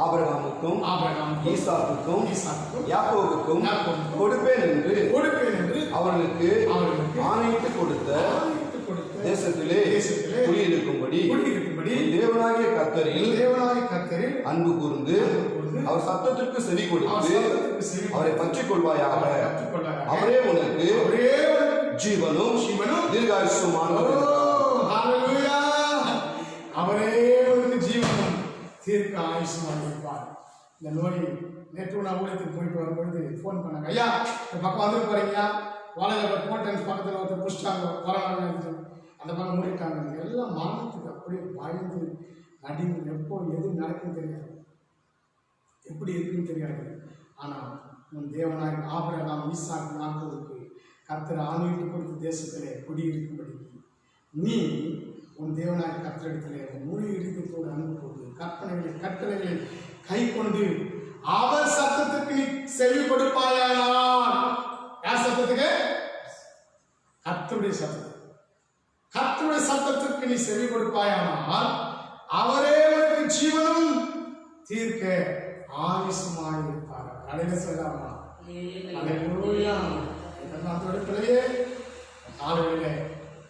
ஆபிரகாமுக்கும் ஈசாக்குக்கும் யாக்கோபுக்கும் கொடுப்பேன் என்று அவர்களுக்கு ஆணையிட்டு கொடுத்த தேசத்திலே குடியிருக்கும்படி தேவனாகிய கர்த்தரில் அன்பு கூர்ந்து அவர் சத்தத்திற்கு செவி கொடுத்து அவரை பற்றிக் கொள்வாயாக. அவரே உனக்கு ஜீவனும் தீர்காயுசுமானவர். அவரே உனக்கு ஜீவனும் தீர்க்க ஆயுசுமாக இருப்பார். இந்த நோய் நேற்று நான் ஊழியத்துக்கு போயிட்டு வரும்பொழுது ஃபோன் பண்ணாங்க, ஐயா இந்த பக்கம் வந்து போறீங்களா? வாழையில் போட்டன்ஸ் பக்கத்தில் ஒருத்தர் புடிச்சிட்டாங்க, கொரோனா அந்த பக்கம் மூடிட்டாங்க. எல்லாம் மரணத்துக்கு அப்படியே பயந்து நடிங்க. எப்போ எது நடக்குன்னு தெரியாது, எப்படி இருக்குன்னு தெரியாது. ஆனால் உன் தேவனாக ஆபிரகாம் ஈசாக்கு யாக்கோபுக்கு கர்த்தர் ஆணையிட்டு கொடுத்த தேசத்திலே குடியிருக்கும்படி நீ உன் தேவனாய் கர்த்தரிடத்திலே முழு இருதயத்தோடு அன்பு கூர்ந்து கற்பனைகளை கட்டளைகளை கை கொண்டு அவர் சத்தத்துக்கு நீ செவி கொடுப்பாயானால், யார் சத்தத்துக்கு? கர்த்தருடைய சத்தத்துக்கு. கர்த்தருடைய சத்தத்துக்கு நீ செவி கொடுப்பாயானால் அவரே உனக்கு ஜீவனும் தீர்க்க ஆயுசுமாய் இருப்பார். அடையில சொல்லாமா? அல்லேலூயா. இதெல்லாம் தொடர்பிலேயே காலையிலே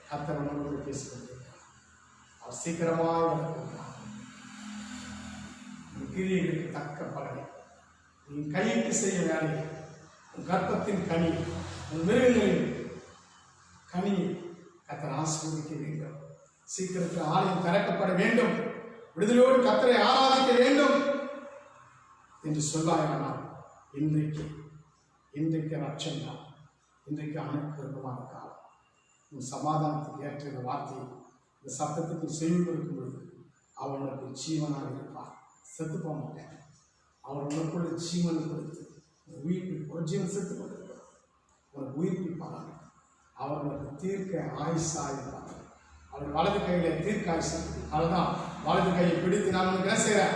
கர்த்தர் நம்மளோடு பேசிக்கொண்டிருக்கிறார். அவர் சீக்கிரமாக வருகிறார். உன் கிரியைகளுக்கு தக்க பலனை, நீ கையிட்டு செய்ய வேலை, உன் கர்ப்பத்தின் கனி, உன் மிருகங்களின் கனி கர்த்தர் ஆசீர்வதிக்க வேண்டும். சீக்கிரத்தில் ஆலயம் திறக்கப்பட வேண்டும். விடுதலையோடு கர்த்தரை ஆராதிக்க வேண்டும் என்று சொல்லாயானால் இன்றைக்கு ரட்சம் தான். இன்றைக்கு அனுக்கிரகமான காலம். உன் சமாதானத்துக்கு ஏற்ற இந்த வார்த்தையை, இந்த சத்தத்துக்கு செவி கொடுக்கும் பொழுது அவர் உனக்கு ஜீவனாக இருப்பார். செத்து போக மாட்டேன். அவர் உனக்குள்ள ஜீவனை கொடுத்து உயிர்ப்பிப்பார். ஒரு ஜீவன் செத்து கொண்டிருப்பார், உனக்கு உயிர்ப்பிப்பார். அவர் உனக்கு தீர்க்க ஆயுசாக இருப்பார். அவர் வலது கையில தீர்க்க ஆயுசா. அதுதான் வலது கையை பிடித்து நான் உனக்கு என்ன செய்கிறேன்?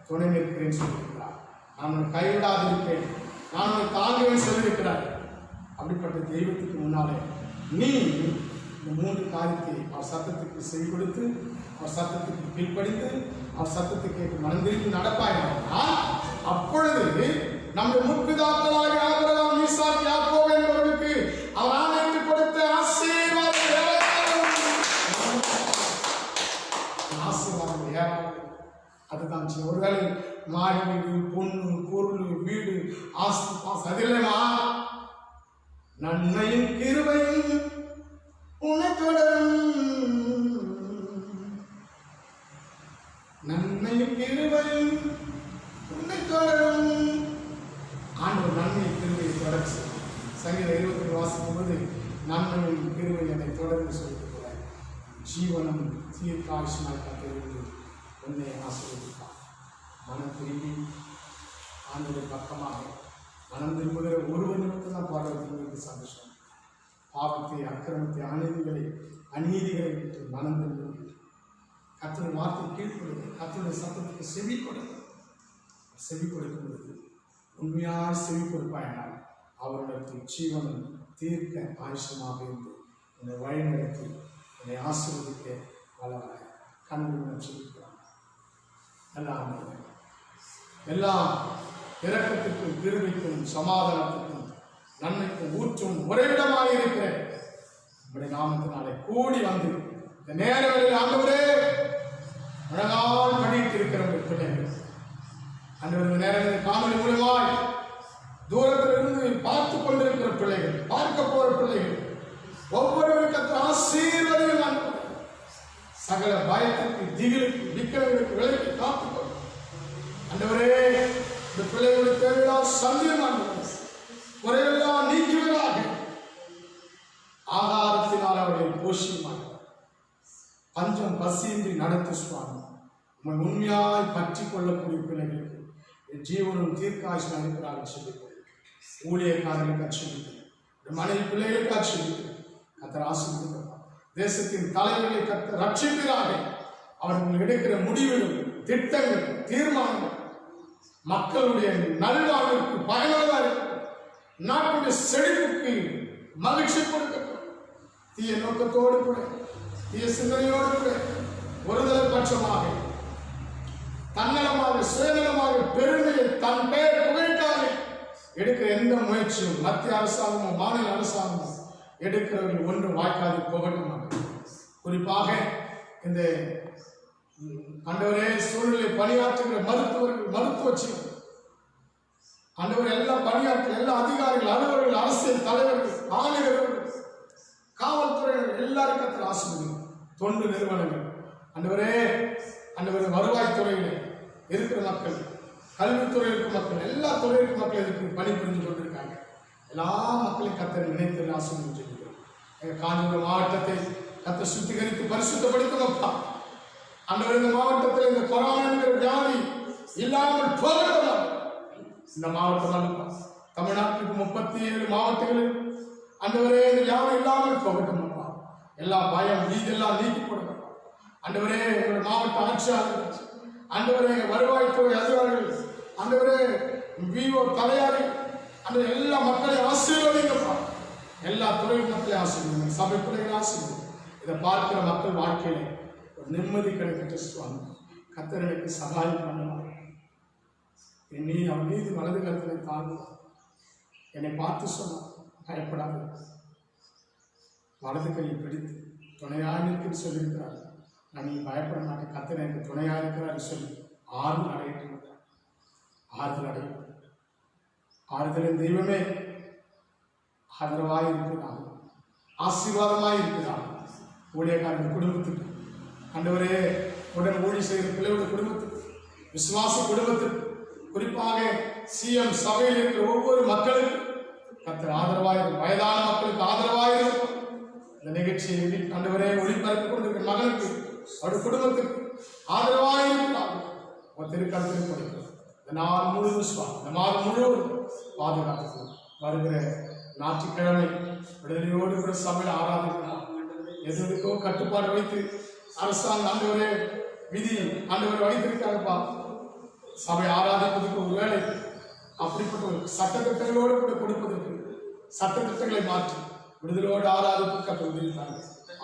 துணை நிற்கிறேன்னு சொல்லியிருக்கிறார். நான் உனக்கு கைவிடாது இருப்பேன், நான் உனக்கு தாங்குவேன் சொல்லியிருக்கிறார். அப்படிப்பட்ட தெய்வத்துக்கு முன்னாலே நீ இந்த 3 காரியத்தை அவர் சத்தத்துக்கு செவி கொடுத்து, அவர் சத்தத்துக்கு கீழ்ப்படிந்து, அவர் சத்தத்தை கேட்டு மனந்திரும்பி நடப்பாயினால் அப்பொழுது நம்முடைய முற்பிதாக்களாகிய ஆபிரகாம், ஈசாக்கு, யாக்கோபு என்பவர்களுக்கு அவர் ஆணையிட்டு கொடுத்த ஆசீர்வாதம் அதுதான். ஒருவேளை மாடி வீடு, பொண்ணு, பொருள், வீடு, ஆஸ்தி, பாசம் அது இல்லைமா? நன்மையும் கிருபையும் உன்னை தொடரும். நன்மையும் கிருபையும் உன்னை தொடரும். ஆண்டவர் நன்மையும் கிருபையை தொடர்ச்சி. சங்கீதம் 22 வாசிக்கும் போது நன்மையும் கிருபை என்னை தொடர்ந்து சொல்லியிருக்கிறார். ஜீவனம் தீர்க்காயுஷ்மாய் கத்திருந்து உன்னை ஆசீர்வதிப்பார். மனம் திரும்பி ஆண்டவர் பக்கமாக மனம் திரும்புகிற ஒருவனுக்கு தான் பார்வைக்கு சந்தோஷம். பாவத்தை, அக்கிரமத்தை, அநீதிகளை விட்டு மனம் திரும்பி கர்த்தருடைய வார்த்தை கீழ்ப்படுது. கர்த்தருடைய சத்தத்துக்கு செவி கொடுக்கும். செவி கொடுக்கும் பொழுது உண்மையாக செவி கொடுப்பாயினால் அவர்களுக்கு ஜீவனும் தீர்க்க ஆயுஷமாக இருந்து என்னை வழிநடத்தி என்னை ஆசீர்வதிக்க வல்லவராய். கண்கள் சொல்லிக்கிறான். எல்லாம் இரக்கத்துக்கும் கிருபைக்கும் சமாதானத்துக்கும் நன்மைக்கும் ஊற்றும் உறைவிடமாக இருக்கிற நம்முடைய நாமத்தினாலே கூடி வந்து இந்த நேரங்களில் ஆண்டவரே அழகால் பண்ணிட்டு இருக்கிற பிள்ளைகள் ஆண்டவர் இந்த நேரங்களில் காணொலி மூலமாய் தூரத்தில் இருந்து பார்த்து கொண்டிருக்கிற பிள்ளைகள், பார்க்க போற பிள்ளைகள் ஒவ்வொருவருக்கு ஆசீர்வாதம் சகல பயத்திற்கு, திகிலுக்கு, விக்கிரங்களுக்கு விலைக்கு காத்துக்கொள் ஆண்டவரே. இந்த பிள்ளைகளுடைய தேவையெல்லாம் சந்தியமான குறையெல்லாம் நீக்குவதாக ஆகாரத்தினால் அவர்களை போஷியுமாக பஞ்சம் பசியின்றி நடத்து சுவாமி. உண்மை உண்மையாய் பற்றி கொள்ளக்கூடிய பிள்ளைகளுக்கு ஜீவனும் தீர்க்காயுஷம் இருக்கிறார்கள் சொல்லிக் ஊழியக்காரர்களுக்கு அச்சுறுத்து, மனைவி பிள்ளைகளுக்கு அச்சுறுத்து கர்த்தர் ஆசீர்வதிப்பார். தேசத்தின் தலைவர்களை கர்த்தர் ரட்சிக்கிறார்கள். அவர்கள் எடுக்கிற முடிவுகள், திட்டங்கள், தீர்மானங்கள் மக்களுடைய நல்வாழ்வுக்கு பயனுள்ளதாக இருக்கட்டும். நாட்டுடைய செழிப்புக்கு மகிழ்ச்சி கொடுக்கட்டும். தீய நோக்கத்தோடு கூட, தீய சிந்தனையோடு கூட ஒருதலை பட்சமாக, தன்னலமாக, சுயநலமாக, பெருமையை தன் பெயர் புகழ்க்காக எடுக்கிற எந்த முயற்சியும் மத்திய அரசாங்கமோ மாநில அரசாங்கமோ எடுக்கிறவர்கள் ஒன்று வாய்க்காது போகட்டும். குறிப்பாக இந்த ஆண்டவரே சூழ்நிலை பணியாற்றுகிற மருத்துவர்கள், மருத்துவச்சிகள் ஆண்டவர் எல்லாம் பணியாற்ற எல்லா அதிகாரிகள், அலுவலர்கள், அரசியல் தலைவர்கள், ஆணையர்கள், காவல்துறையினர் எல்லாருக்கும் ஆசிரியர்கள், தொண்டு நிறுவனங்கள் ஆண்டவரே, ஆண்டவரே வருவாய்த்துறையில் இருக்கிற மக்கள், கல்வித்துறையில் இருக்கிற மக்கள், எல்லா துறையிற்கு மக்கள் இதுக்கு பணி புரிந்து கொண்டிருக்காங்க. எல்லா மக்களையும் கர்த்தர் நினைத்து ஆசீர்வதிக்கிறோம். எங்கள் காஞ்சிபுரம் மாவட்டத்தை கர்த்தர் சுத்திகரித்து பரிசுத்தப்படுத்தப்பா. ஆண்டவர் இந்த மாவட்டத்தில் இந்த கொரோனா என்கிற வியாதி இல்லாமல் போகட்டும். இந்த மாவட்டம் தமிழ்நாட்டுக்கு 37 மாவட்டங்களில் ஆண்டவரே இந்த வியாதி இல்லாமல் போகட்டும். எல்லா பயம், நீதெல்லாம் நீக்கி கொடுக்கப்பா. ஆண்டவரே எங்களுடைய மாவட்ட ஆட்சியாளர்கள், ஆண்டவரே வருவாய்த்துறை அதிகாரிகள், ஆண்டவரே விஓ தலையாரி, அந்த எல்லா மக்களையும் ஆசீர்வதிங்கப்பா. எல்லா துறை மக்களையும் ஆசீர்வதிங்க, சபை பிள்ளைகளை ஆசீர்வதிங்க. இதை பார்க்கிற மக்கள் வாழ்க்கையில ஒரு நிம்மதி கிடைக்கட்டு சுவாமி. கர்த்தர் எனக்கு சகாயம் பண்ணுவார். நீ அவன் மீது வலது கருத்தினை தாழ்வார். என்னை பார்த்து சொன்னார், பயப்படாது, வலது கையை பிடித்து துணையாக இருக்குன்னு சொல்லியிருக்கிறார். நான் நீ பயப்பட மாட்டேன், கர்த்தர் எனக்கு துணையாக இருக்கிறார் சொல்லி ஆறுதல் அடையிட்டு மாட்டேன். ஆறுதல் அடையும். ஆறுதலின் தெய்வமே ஆதரவாக இருக்கிறார், ஆசீர்வாதமாக இருக்கிறார். ஊழியக்காரர்கள் குடும்பத்துக்கு, ஆண்டவரே உடன் ஊழி செய்கிற பிள்ளையோட குடும்பத்துக்கு, விசுவாச குடும்பத்துக்கு, குறிப்பாக சிஎம் சபையில் இருக்கிற ஒவ்வொரு மக்களுக்கு கர்த்தர் ஆதரவாக, வயதான மக்களுக்கு ஆதரவாக இருக்கும். இந்த நிகழ்ச்சியை ஆண்டவரே ஒளிபரப்பு கொண்டிருக்கிற மகனுக்கு, அவருடைய குடும்பத்துக்கு ஆதரவாக இருக்கிறார். உங்கள் திருக்கரத்தில் கொடுக்கிறோம். இந்த நாள் முழுவதும், இந்த மாதம் முழுவதும் பாதுகாத்து வருகிற ஞாயிற்றுக்கிழமை விடுதலையோடு கூட சபையில் ஆராதிக்கலாம். எதுக்கோ கட்டுப்பாடு வைத்து அரசாங்க ஆண்டவரே விதி ஆண்டவரை வைத்திருக்காங்கப்பா. சபை ஆராதிப்பதற்கு ஒரு வேலை அப்படிப்பட்ட ஒரு சட்டத்திட்டங்களோடு கூட கொடுப்பதற்கு சட்டத்திட்டங்களை மாற்றி விடுதலோடு ஆராதிப்பு கற்று உதவித்தாங்க.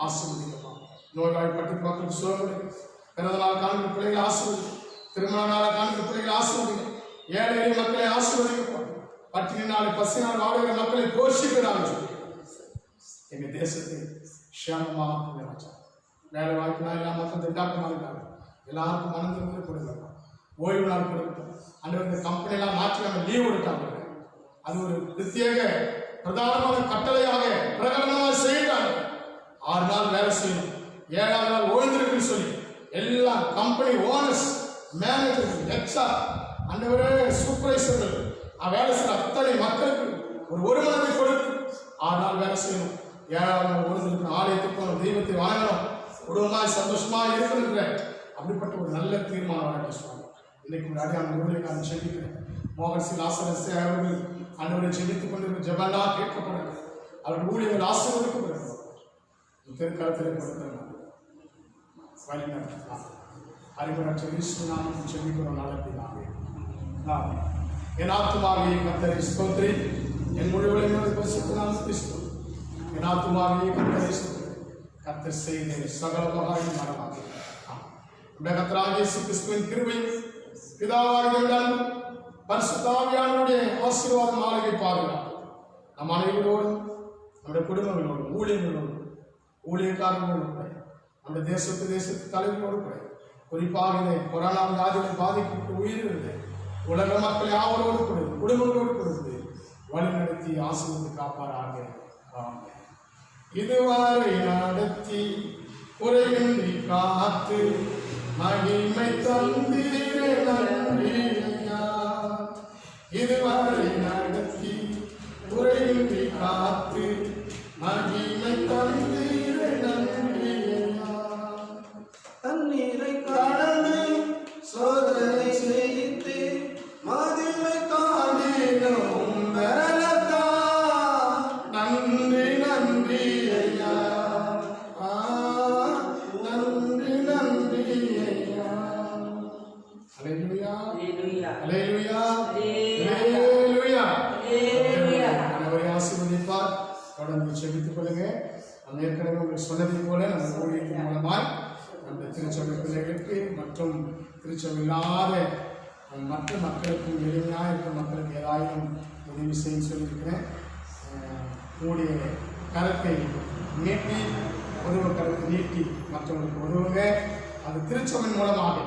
ஆசீர்வதிக்கப்பா. நோய்வாய்ப்பட்டு மக்களுக்கு சுகங்கள், பிறந்த நாள் காண்கிற பிள்ளைகளை ஆசீர்வதி, திருமண நாளை காண்கிற பிள்ளைகளை ஆசீர்வதி, ஏழை எளிய மக்களை ஆசீர்வதிக்கப்பா. பட்டினி நாளை பசினால் வாடுகிற மக்களை போஷிக்கிறாங்க. எங்க தேசத்தை க்ஷேமமாக ராஜா. வேலை வாய்ப்புனா எல்லாம் மக்கள் திண்டாட்டமாக இருக்காங்க. எல்லாருக்கும் மனம் திரும்ப கொடுக்கலாம், ஓய்வு நாள் கொடுக்கட்டும். அந்த இந்த கம்பெனியெல்லாம் மாற்றி நம்ம லீவ் கொடுத்தாங்க. அது ஒரு பிரத்யேக பிரதானமான கட்டளையாக பிரகடனமாக செய்யறாங்க. 6 நாள் வேலை செய்யணும், 7ஆவது நாள் ஓய்ந்திருக்குன்னு சொல்லி எல்லா கம்பெனி ஓனர்ஸ், மேனேஜர்கள், எச்ஆர், அந்தவரே சூப்பர்வைசர்கள் வேலை செய்யற அத்தனை மக்களுக்கு ஒரு மனதை கொடுத்து 6 நாள் வேலை செய்யணும். 7ஆவது நாள் ஓய்ந்திருக்கணும், ஆலயத்துக்கு போகணும், தெய்வத்தை வாழணும், குடும்பமாக சந்தோஷமா இருக்கணுன்ற அப்படிப்பட்ட ஒரு நல்ல தீர்மானம் பேசுவாங்க. இன்னைக்கு முன்னாடி அந்த ஊழியக்காரன் செபிக்கிறேன். மோகன் சி லாசரஸ் அவர்கள் அன்றவரை செபித்துக் கொண்டிருக்கிற ஜெபலா கேட்கப்படுறது, அவருடைய ஊழியர்கள் ஆசீர்வதிக்கப்படுகிறது. திருக்கரத்திலே கொடுக்கிறார். வழிநடத்தலாம். அறிவுரையாற்ற இயேசு நாமத்தில் செபிக்கிறோம் நல்ல பிதாவே. என் ஆத்துமாவே கர்த்தரை ஸ்தோத்திரி, என் முழு உலகமே பரிசுத்த நாமத்தை ஸ்தோத்திரி. என் ஆத்துமாவே கர்த்தரை ஸ்தோத்திரி, கர்த்தர் செய்த சகல உபகாரங்களையும் மறவாதே. கர்த்தராகிய இயேசு கிறிஸ்துவின் கிருபையும் பிதாவாகிய பரிசுத்த ஆவியானவருடைய ஆசீர்வாத மாளிகை பாதுகாப்பு நம் அனைவரோடும், நம்முடைய குடும்பங்களோடும், ஊழியர்களோடும், ஊழியக்காரர்களோடு கூட, நம்முடைய தேசத்து தலைவர்களோடு கூட, குறிப்பாக இந்த கொரோனா வியாதிகளை பாதிக்கப்பட்டு உயிரிழந்த உலக மக்கள் யாவரோடு கூட, குடும்பங்களோடு கொடுத்து வழிநடத்தி ஆசீர்வதித்து காப்பாராக. இதுவரை நடத்தி குறைவின்றி காத்து மகிமை தந்தீரே நன்றியா. இதுவரை நடத்தி குறைவின்றி காத்து மகிமை தந்தீரே நன்றியா. தண்ணீரை கடந்து சோதனை செய்து மதிலை தாண்டினோம் வரலத்தா. நன்றி நன்றி ஐயா, நன்றி நன்றி ஐயா. ஹல்லேலூயா, ஹல்லேலூயா, ஹல்லேலூயா. ஆண்டவரை ஆசீர்வதிப்பார். தொடர்ந்து செபித்துக் கொள்ளுங்க. நம்ம ஏற்கனவே உங்களுக்கு சொன்னதை போல நம்ம ஊழியத்தின் மூலமாய் அந்த திருச்சபை பிள்ளைகளுக்கு மற்றும் திருச்சபை இல்லாத மற்ற மக்களுக்கும், எளிமையாக இருக்கிற மக்களுக்கு ஏதாயும் உதவி செய்ய சொல்லியிருக்கிறேன். உங்களுடைய கரத்தை நீட்டி, உதவ கரத்தை நீட்டி மற்றவங்களுக்கு உதவுங்க. அது திருச்சபையின் மூலமாக,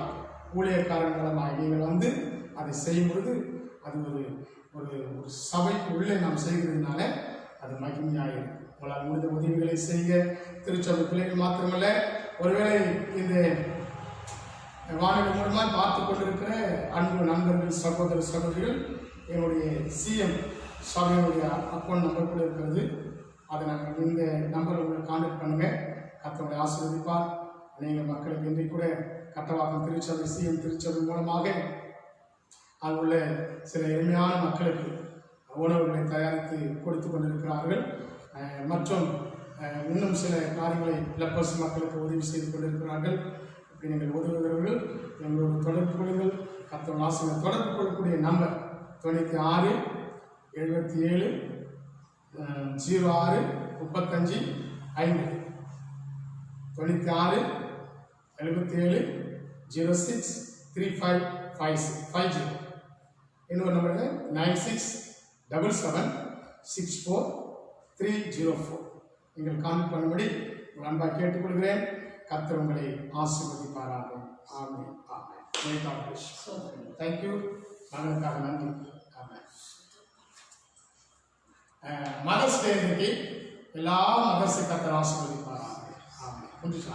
ஊழியக்காரன் மூலமாக நீங்கள் அதை செய்யும் பொழுது அது ஒரு ஒரு சபைக்கு உள்ளே நாம் செய்கிறதுனால அது மகிமையாயிரும். உங்களால் முடிந்த உதவிகளை செய்ய திருச்சபை பிள்ளைகள் மாத்திரமல்ல, ஒருவேளை இந்த வானொலி மூலமாக பார்த்து கொண்டிருக்கிற அன்பு நண்பர்கள், சகோதர சகோதரிகள், என்னுடைய சிஎம் சபையினுடைய அக்கௌண்ட் நம்பர் கூட இருக்கிறது. அதை நாங்கள் இந்த நம்பரை உங்களை கான்டாக்ட் பண்ணுங்கள். கர்த்தருடைய ஆசீர்வதிப்பார். நீங்கள் மக்களுக்கு இன்றைக்கு கூட கட்டவாக்கம் திருச்சபை சிஎம் திருச்சபை மூலமாக அங்குள்ள சில எளிமையான மக்களுக்கு உணவுகளை தயாரித்து கொடுத்து கொண்டிருக்கிறார்கள். மற்றும் இன்னும் சில காரியங்களை லெப்பர்ஸ் மக்களுக்கு உதவி செய்து கொண்டிருக்கிறார்கள். இப்படி நீங்கள் உதவுகிறவர்கள் எங்களோட தொடர்பு கொள்ளுங்கள். கர்த்தர் ஆசீர்வாதம். தொடர்பு கொள்ளக்கூடிய நம்பர் 96 77 06 35 5 96 77 06 35 இன்னொரு நம்பர் 9677 64 304. நீங்கள் கான்டாக்ட் பண்ணும்படி உங்கள் அன்பாக கேட்டுக்கொள்கிறேன். கர்த்தர் உங்களை ஆசீர்வதிப்பாராக. ஆமென். ஆமென். May God bless you. Thank you. மகனுக்காக நன்றி. ஆமென். மதர்ஸ் டே இன்னைக்கு எல்லா மதர்ஸை கர்த்தர் ஆசீர்வதிப்பாராக. ஆமென். கொஞ்சம்